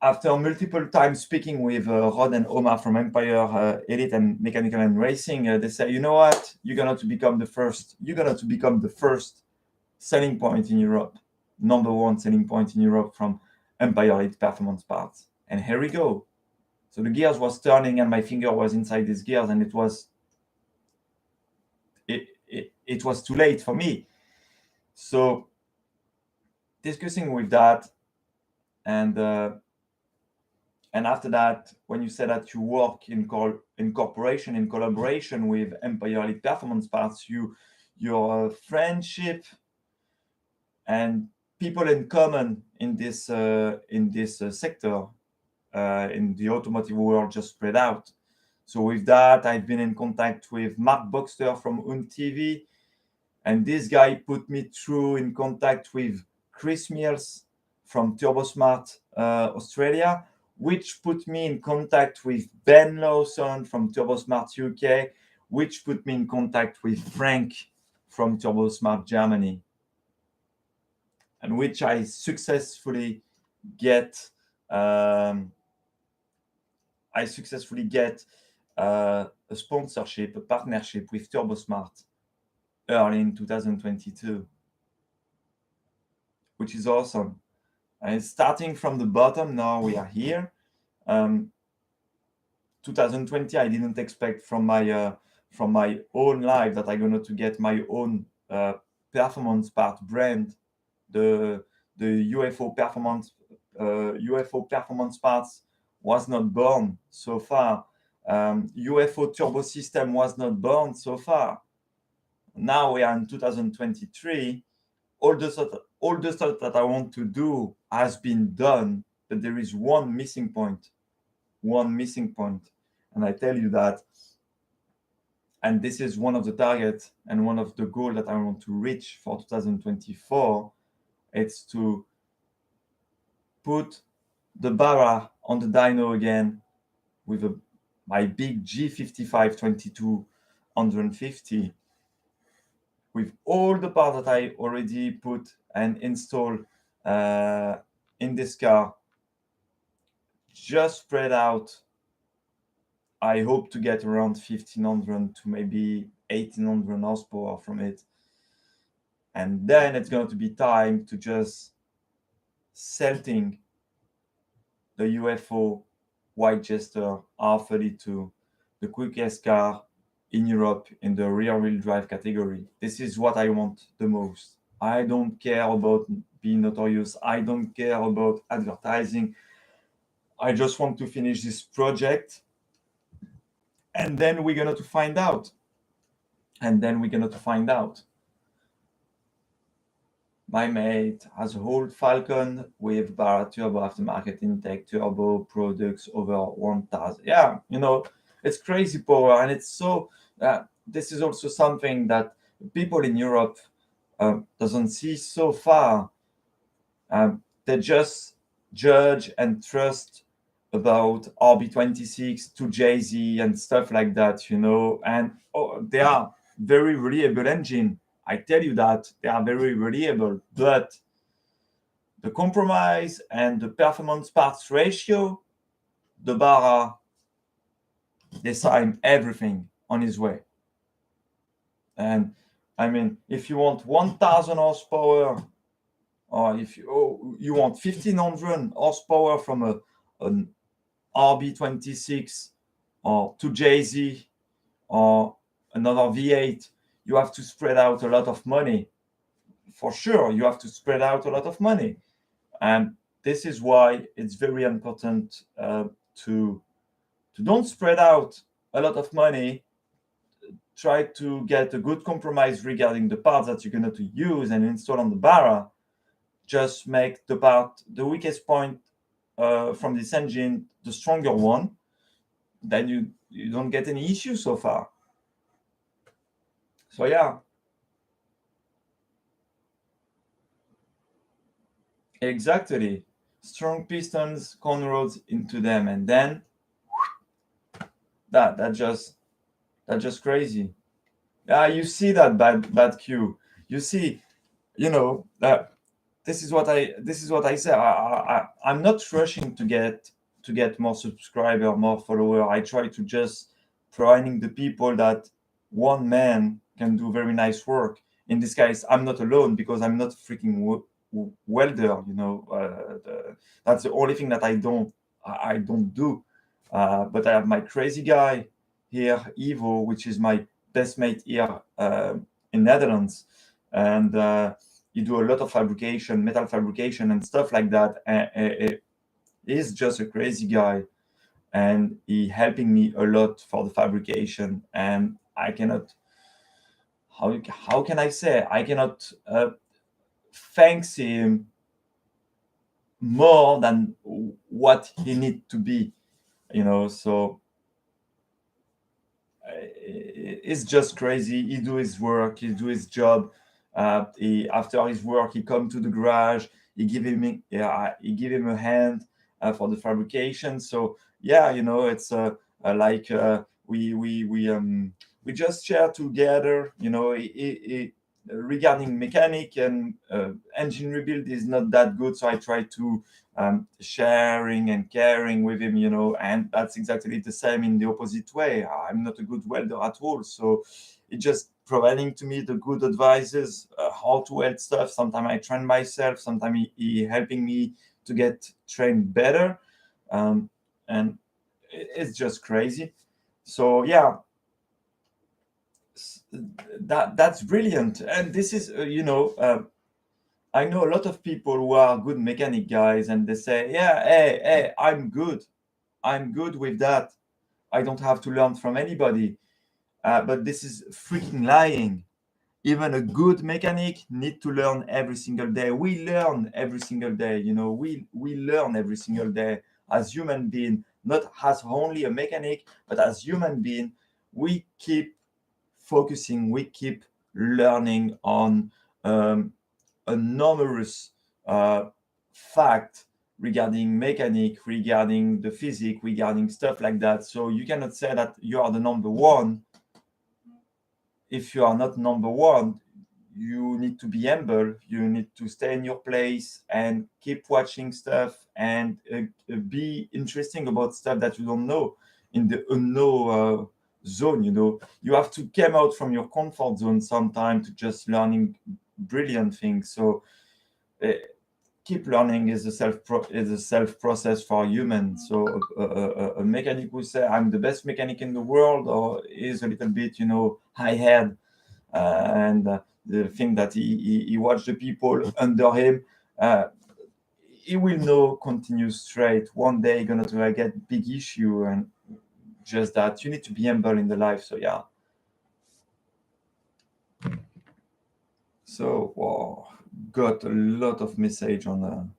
[SPEAKER 1] after multiple times speaking with Rod and Omar from Empire Elite and Mechanical and Racing, they say, you know what? You're going to become the first. You're going to become the first selling point in Europe, number one selling point in Europe from Empire Elite Performance Parts. And here we go. So the gears was turning, and my finger was inside these gears, and it was too late for me. So discussing with that, and after that, when you say that you work in collaboration with Empire Elite Performance Parts, your friendship and people in common in this sector in the automotive world just spread out. So with that, I've been in contact with Mark Boxter from UNTV, and this guy put me through in contact with Chris Mills from TurboSmart Australia, which put me in contact with Ben Lawson from TurboSmart UK, which put me in contact with Frank from TurboSmart Germany, and which I successfully get a sponsorship, a partnership with TurboSmart early in 2022, which is awesome. And starting from the bottom, now we are here. 2020, I didn't expect from my own life that I'm going to get my own performance part brand, the UFO performance parts was not born so far. UFO turbo system was not born so far. Now we are in 2023. All the stuff that I want to do has been done, but there is one missing point. And I tell you that, and this is one of the targets and one of the goals that I want to reach for 2024. It's to put the Barra on the dyno again with my big G55 2250, with all the parts that I already put and installed in this car, just spread out. I hope to get around 1,500 to maybe 1,800 horsepower from it. And then it's going to be time to just selting the UFO White Jester R32, the quickest car in Europe in the rear-wheel drive category. This is what I want the most. I don't care about being notorious. I don't care about advertising. I just want to finish this project, and then we're going to find out. My mate has a whole Falcon with Barra turbo aftermarket intake, turbo products over 1,000. Yeah, it's crazy power, and it's so this is also something that people in Europe doesn't see so far. They just judge and trust about RB26 to Jay-Z and stuff like that, and they are very reliable engine. I tell you that they are very reliable, but the compromise and the performance parts ratio, the Barra, they sign everything on his way. And I mean, if you want 1000 horsepower, or if you want 1500 horsepower from an RB26 or to Jay-Z or another V8, you have to spread out a lot of money. For sure, you have to spread out a lot of money. And this is why it's very important to don't spread out a lot of money. Try to get a good compromise regarding the parts that you're going to use and install on the Barra. Just make the part, the weakest point from this engine, the stronger one. Then you don't get any issues so far. So yeah. Exactly. Strong pistons, cornrows into them, and then that's just crazy. Yeah, you see that bad cue. You see, this is what I say. I'm not rushing to get more subscriber, more follower. I try to just providing the people that one man can do very nice work. In this case, I'm not alone because I'm not freaking welder. That's the only thing that I don't do. But I have my crazy guy here, Ivo, which is my best mate here in Netherlands, and he do a lot of fabrication, metal fabrication, and stuff like that. And he's just a crazy guy, and he helping me a lot for the fabrication. And I cannot, how can I say, I cannot thanks him more than what he need to be, So it's just crazy. He do his work, he do his job. After his work, he come to the garage. He give him a hand for the fabrication. So yeah, it's like we just share together. Regarding mechanic and engine rebuild is not that good, so I try to sharing and caring with him, and that's exactly the same in the opposite way. I'm not a good welder at all, so it's just providing to me the good advices, how to weld stuff. Sometimes I train myself, sometimes he helping me to get trained better, and it's just crazy. So yeah, that's brilliant. And this is I know a lot of people who are good mechanic guys, and they say, yeah, hey, I'm good with that. I don't have to learn from anybody. But this is freaking lying. Even a good mechanic need to learn every single day. We learn every single day. We learn every single day as human being, not as only a mechanic, but as human being. We keep focusing, we keep learning on a numerous fact regarding mechanic, regarding the physics, regarding stuff like that. So you cannot say that you are the number one. If you are not number one, you need to be humble. You need to stay in your place and keep watching stuff and be interesting about stuff that you don't know in the unknown zone. You have to come out from your comfort zone sometime to just learning brilliant things. So keep learning is a self process for humans. So a mechanic who say I'm the best mechanic in the world, or is a little bit high head, and the thing that he watch the people under him, he will know continue straight. One day gonna get big issue, and just that you need to be humble in the life. So yeah. So wow, got a lot of message on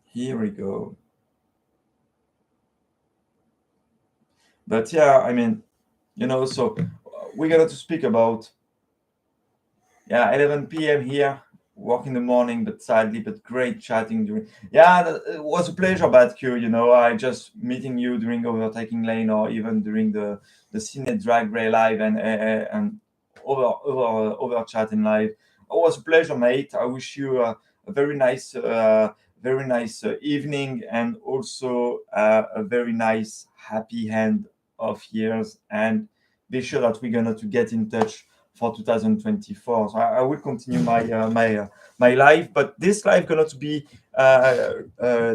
[SPEAKER 1] here we go. But yeah, I mean, so we're going to speak about 11 p.m. here, work in the morning, but sadly, but great chatting during. Yeah, it was a pleasure, Batq. I just meeting you during Overtaking Lane or even during the Cine Drag Ray live and over chatting live. It was a pleasure, mate. I wish you a very nice evening and also a very nice happy end of years. And be sure that we're gonna to get in touch for 2024. So I will continue my live, but this live going to be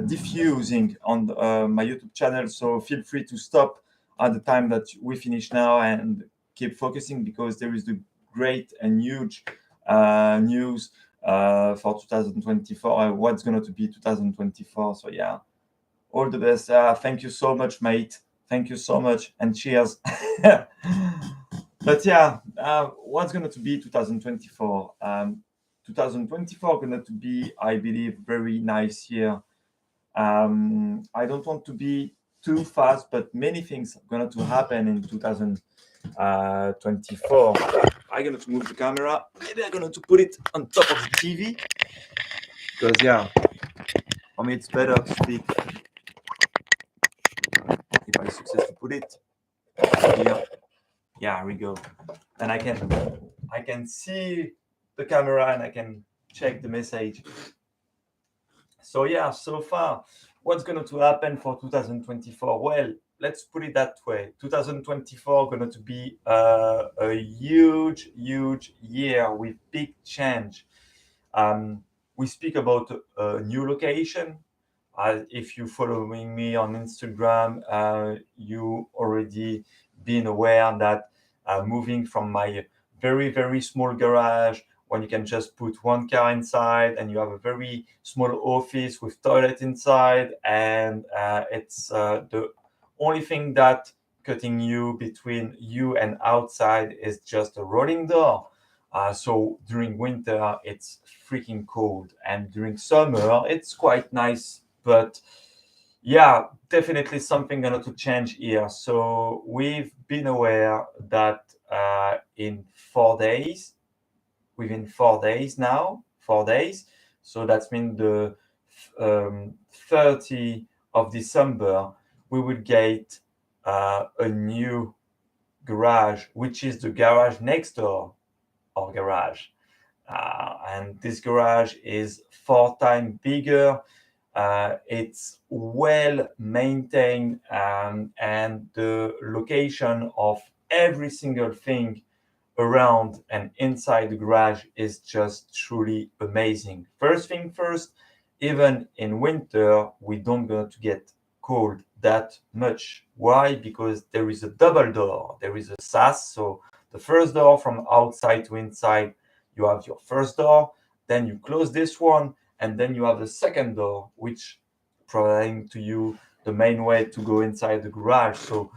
[SPEAKER 1] diffusing on my YouTube channel. So feel free to stop at the time that we finish now and keep focusing, because there is the great and huge news for 2024. What's going to be 2024? So yeah, all the best. Thank you so much, mate. Thank you so much, and cheers. But yeah, what's going to be 2024? 2024 going to be, I believe, very nice year. I don't want to be too fast, but many things are going to happen in 2024. I'm going to move the camera. Maybe I'm going to put it on top of the TV, because yeah, for me it's better to speak. If I success to put it here, yeah, here we go. And I can see the camera and I can check the message. So yeah, so far, what's going to happen for 2024? Well, let's put it that way. 2024 going to be a huge year with big change. We speak about a new location. If you're following me on Instagram, you already been aware that moving from my very small garage, when you can just put one car inside and you have a very small office with toilet inside, and it's the only thing that cutting you between you and outside is just a rolling door. So during winter it's freaking cold, and during summer it's quite nice. But yeah, definitely something going to change here. So we've been aware that within 4 days now, 4 days. So that's mean the 30 of December, we will get a new garage, which is the garage next door our garage. And this garage is 4 times bigger. It's well maintained, and the location of every single thing around and inside the garage is just truly amazing. First thing first, even in winter, we don't going to get cold that much. Why? Because there is a double door. There is a SAS. So the first door from outside to inside, you have your first door, then you close this one, and then you have the second door, which providing to you the main way to go inside the garage. So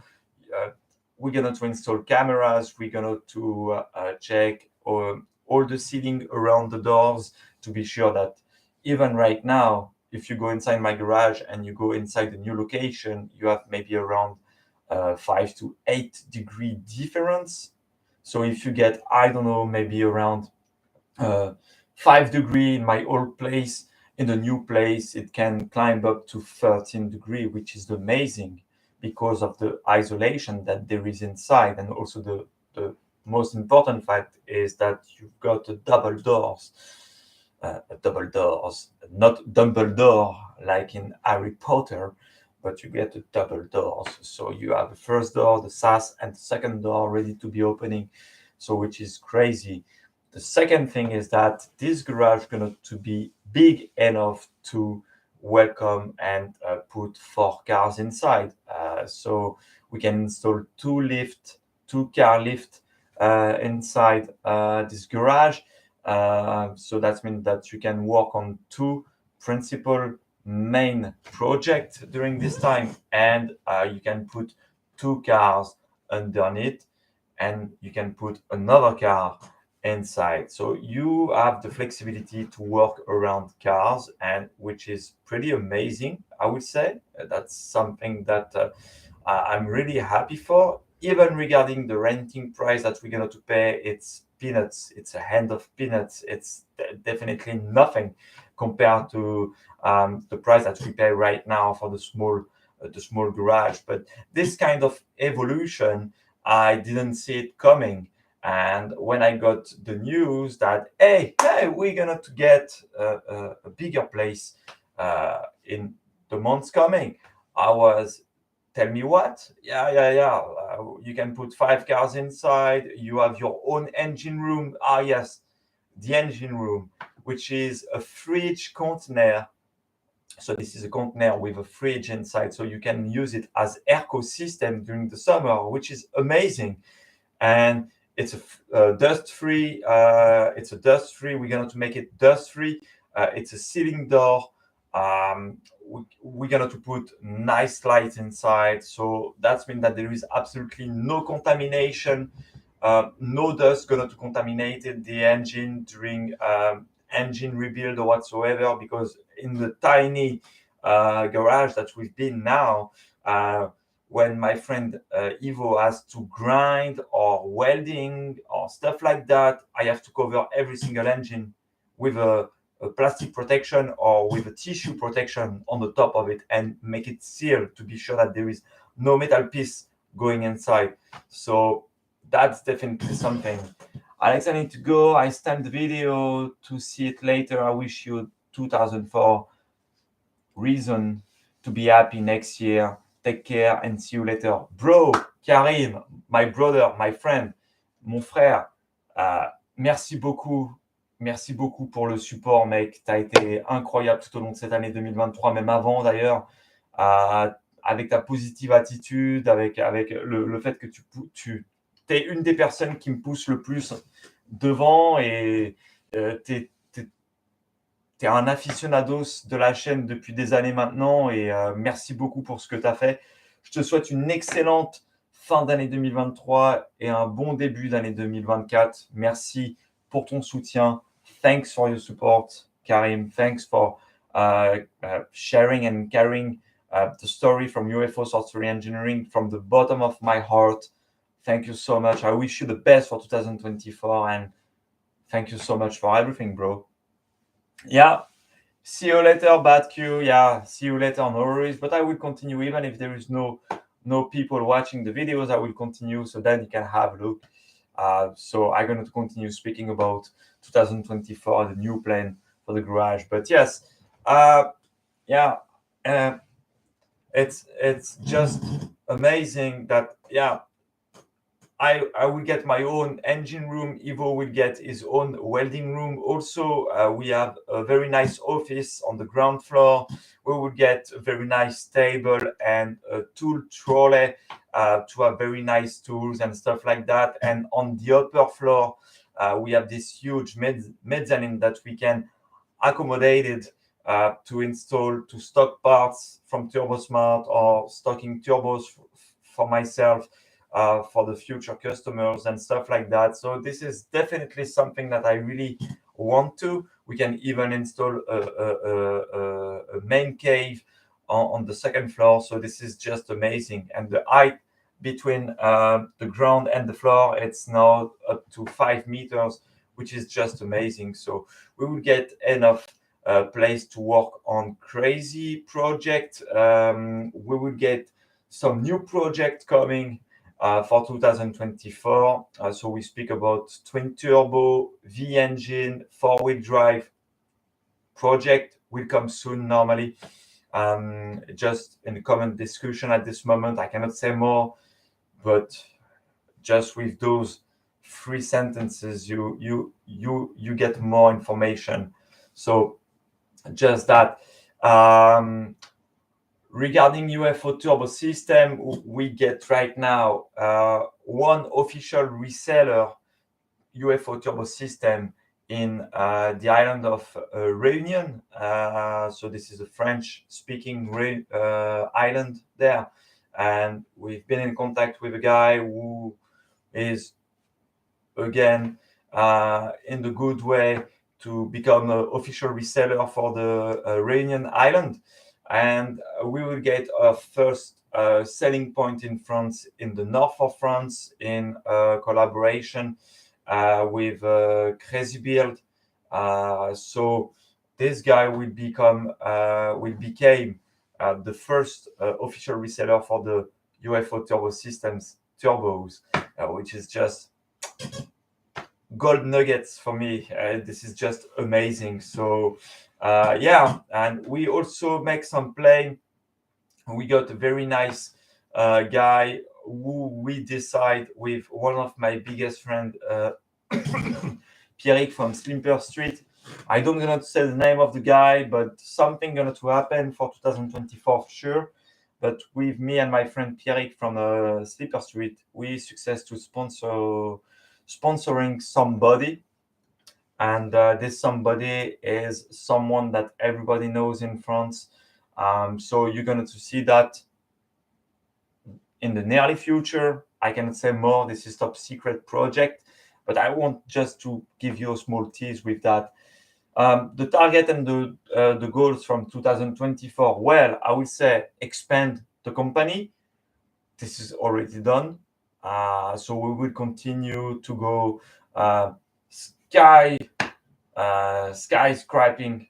[SPEAKER 1] we're going to install cameras. We're going to check all the sealing around the doors to be sure that even right now, if you go inside my garage and you go inside the new location, you have maybe around 5 to 8 degree difference. So if you get, I don't know, maybe around 5 degree in my old place, in the new place, it can climb up to 13 degree, which is amazing because of the isolation that there is inside. And also the most important fact is that you've got double doors, not Dumbledore like in Harry Potter, but you get double doors. So you have the first door, the SAS, and the second door ready to be opening. So which is crazy. The second thing is that this garage is going to be big enough to welcome and put 4 cars inside. So we can install 2 car lift inside this garage. So that means that you can work on 2 principal main projects during this time, and you can put 2 cars underneath, and you can put another car inside. So you have the flexibility to work around cars, and which is pretty amazing, I would say. That's something that I'm really happy for. Even regarding the renting price that we're going to pay, it's peanuts. It's a hand of peanuts. It's definitely nothing compared to the price that we pay right now for the small garage. But this kind of evolution, I didn't see it coming. And when I got the news that hey, we're gonna to get a bigger place in the months coming, I was, tell me what? Yeah. You can put 5 cars inside. You have your own engine room. Ah, yes, the engine room, which is a fridge container. So this is a container with a fridge inside, so you can use it as ecosystem during the summer, which is amazing. And it's a dust-free. It's a dust-free. We're going to make it dust-free. It's a ceiling door. We're going to put nice lights inside. So that means that there is absolutely no contamination, no dust going to contaminate the engine during engine rebuild or whatsoever. Because in the tiny garage that we've been now, when my friend Ivo has to grind or welding or stuff like that, I have to cover every single engine with a plastic protection or with a tissue protection on the top of it and make it sealed to be sure that there is no metal piece going inside. So that's definitely something. Alex, I need to go. I stamped the video to see it later. I wish you 2004 reason to be happy next year. Take care and see you later. Bro, Karim, my brother, my friend, mon frère, merci beaucoup. Merci beaucoup pour le support, mec. Tu as été incroyable tout au long de cette année 2023, même avant d'ailleurs, avec ta positive attitude, avec le fait que tu es une des personnes qui me pousse le plus devant et tu es un aficionados de la chaîne depuis des années maintenant et merci beaucoup pour ce que tu as fait. Je te souhaite une excellente fin d'année 2023 et un bon début d'année 2024. Merci pour ton soutien. Thanks for your support, Karim. Thanks for sharing and carrying the story from UFO Sorcery Engineering from the bottom of my heart. Thank you so much. I wish you the best for 2024 and thank you so much for everything, bro. Yeah, see you later, Bad Q. Yeah, see you later, no worries. But I will continue even if there is no people watching the videos. I will continue so that you can have a look. So I'm going to continue speaking about 2024, the new plan for the garage. But yes, it's just amazing that I will get my own engine room. Ivo will get his own welding room. Also, we have a very nice office on the ground floor. We will get a very nice table and a tool trolley to have very nice tools and stuff like that. And on the upper floor, we have this huge mezzanine that we can accommodate it to install, to stock parts from TurboSmart or stocking turbos for myself. For the future customers and stuff like that. So this is definitely something that I really want to. We can even install a main cave on the second floor. So this is just amazing. And the height between the ground and the floor, it's now up to 5 meters, which is just amazing. So we will get enough place to work on crazy project. We will get some new project coming for 2024. So we speak about twin turbo, V engine, 4-wheel drive project will come soon normally. Just in the comment discussion at this moment, I cannot say more, but just with those 3 sentences, you get more information. So just that. Regarding UFO turbo system, we get right now one official reseller UFO turbo system in the island of Réunion. So this is a French-speaking island there. And we've been in contact with a guy who is, again, in the good way to become an official reseller for the Réunion island. And we will get our first selling point in France, in the north of France, in collaboration with Crazy Build. So this guy will became the first official reseller for the UFO turbo systems turbos, which is just gold nuggets for me. This is just amazing. So yeah, and we also make some plane. We got a very nice guy who we decide with one of my biggest friend, Pierrick from Slimper Street. I don't gonna say the name of the guy, but something gonna to happen for 2024 for sure. But with me and my friend Pierrick from Slipper Street, we success to sponsoring somebody, and this somebody is someone that everybody knows in France. So you're going to see that in the nearly future. I cannot say more. This is top secret project, but I want just to give you a small tease with that. The target and the goals from 2024. Well, I will say expand the company. This is already done. So we will continue to go skyscraping,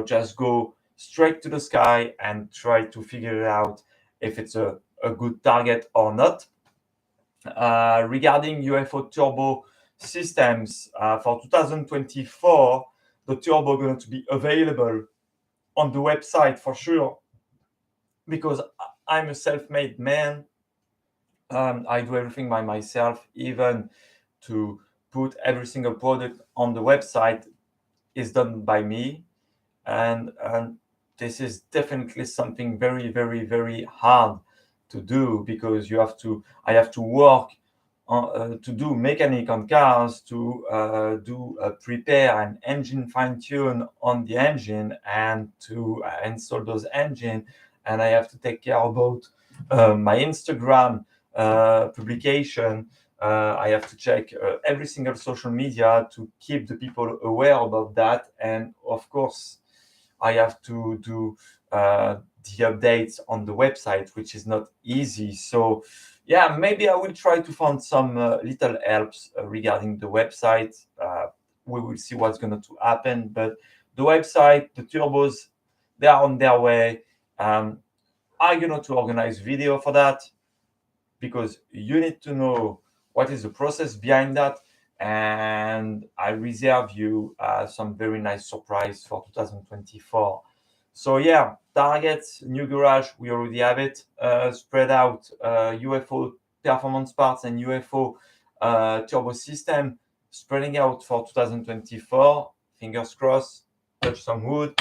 [SPEAKER 1] just go straight to the sky and try to figure it out if it's a good target or not. Regarding UFO turbo systems, for 2024, the turbo going to be available on the website for sure, because I'm a self-made man. I do everything by myself, even to put every single product on the website is done by me, and this is definitely something very, very, very hard to do, because I have to work on, to do mechanic on cars, to do prepare an engine fine tune on the engine, and to install those engine, and I have to take care about my Instagram publication. I have to check every single social media to keep the people aware about that. And of course, I have to do the updates on the website, which is not easy. So yeah, maybe I will try to find some little helps regarding the website. We will see what's going to happen. But the website, the turbos, they are on their way. I'm going to organize video for that, because you need to know what is the process behind that, and I reserve you some very nice surprise for 2024. So yeah, targets, new garage, we already have it spread out. UFO performance parts and UFO turbo system spreading out for 2024. Fingers crossed, touch some wood.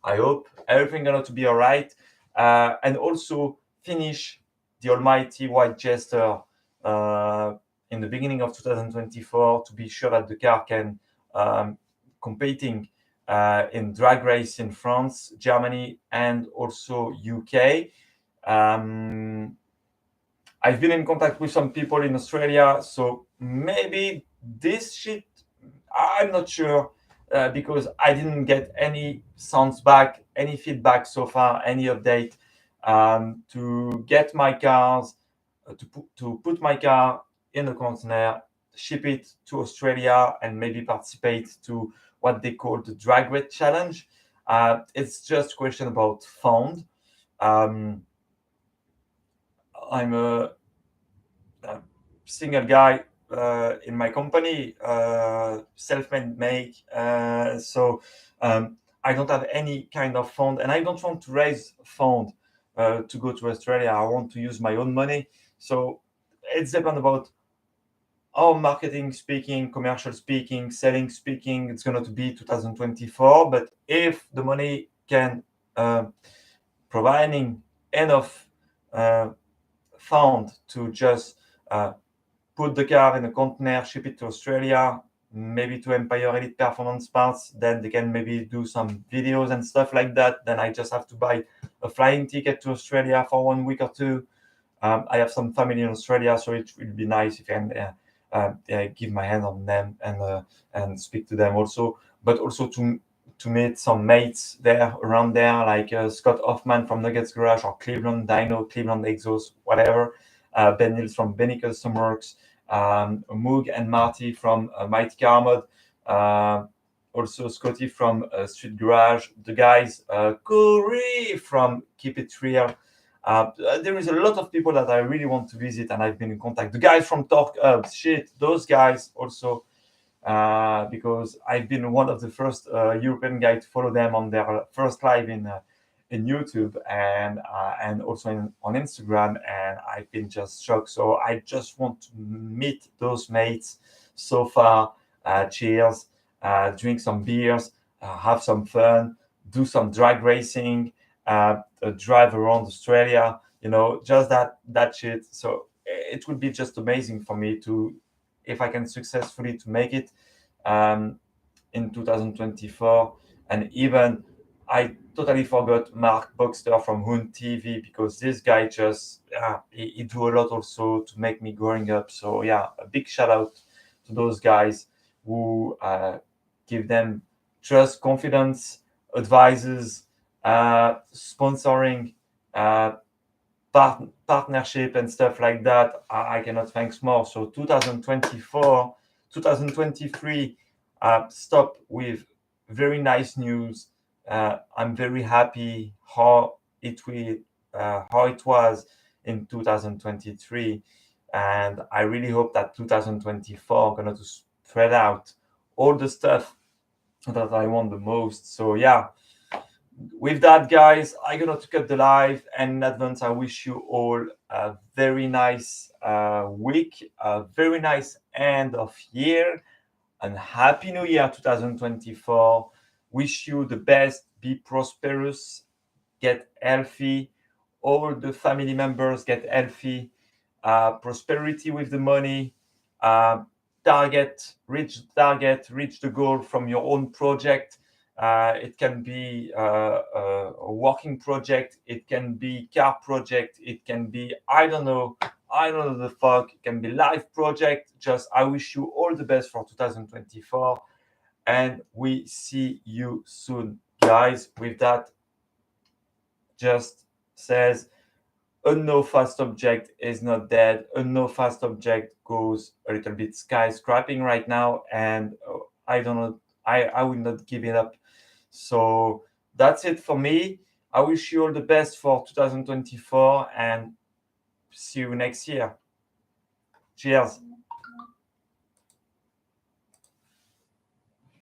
[SPEAKER 1] I hope everything going to be all right. And also finish the almighty white jester in the beginning of 2024, to be sure that the car can competing in drag race in France, Germany, and also UK. I've been in contact with some people in Australia, so maybe this shit, I'm not sure, because I didn't get any sounds back, any feedback so far, any update to get my cars, to put my car in a container, ship it to Australia, and maybe participate to what they call the drag race challenge. It's just a question about fund. I'm a single guy in my company, self-made make. So I don't have any kind of fund, and I don't want to raise fund to go to Australia. I want to use my own money. So it's depend about how marketing speaking, commercial speaking, selling speaking, it's going to be 2024. But if the money can providing enough fund to just put the car in a container, ship it to Australia, maybe to Empire Elite Performance Parts, then they can maybe do some videos and stuff like that. Then I just have to buy a flying ticket to Australia for 1 week or two. I have some family in Australia, so it will be nice if I can give my hand on them and speak to them also, but also to to meet some mates there around there, like Scott Hoffman from Nuggets Garage, or Cleveland Dyno, Cleveland Exhaust, whatever. Ben Hills from Benny Custom Works, Moog and Marty from Mighty Car Mod, also Scotty from Street Garage, the guys, Corey from Keep It Real. There is a lot of people that I really want to visit, and I've been in contact. The guys from Torque Hub, shit, those guys also, because I've been one of the first European guys to follow them on their first live in YouTube, and also on Instagram, and I've been just shocked. So I just want to meet those mates. So far, cheers, drink some beers, have some fun, do some drag racing, drive around Australia, just that shit. So it would be just amazing for me to, if I can successfully to make it in 2024. And even I totally forgot Mark Boxter from Hoon TV, because this guy just he do a lot also to make me growing up. So yeah, a big shout out to those guys who give them trust, confidence, advices, sponsoring, partnership and stuff like that. I cannot thank more. So 2023 stop with very nice news. I'm very happy how it was in 2023, and I really hope that 2024 gonna to spread out all the stuff that I want the most. So yeah, with that, guys, I'm gonna to cut the live, and in advance I wish you all a very nice week, a very nice end of year, and happy new year 2024. Wish you the best, be prosperous, get healthy, all the family members get healthy, prosperity with the money, reach the goal from your own project. It can be a working project, it can be car project, it can be, I don't know the fuck, it can be life project. Just I wish you all the best for 2024, and we see you soon, guys. With that, just says a no fast object is not dead. A no fast object goes a little bit skyscraping right now, and I don't know, I will not give it up. So that's it for me. I wish you all the best for 2024, and see you next year. Cheers.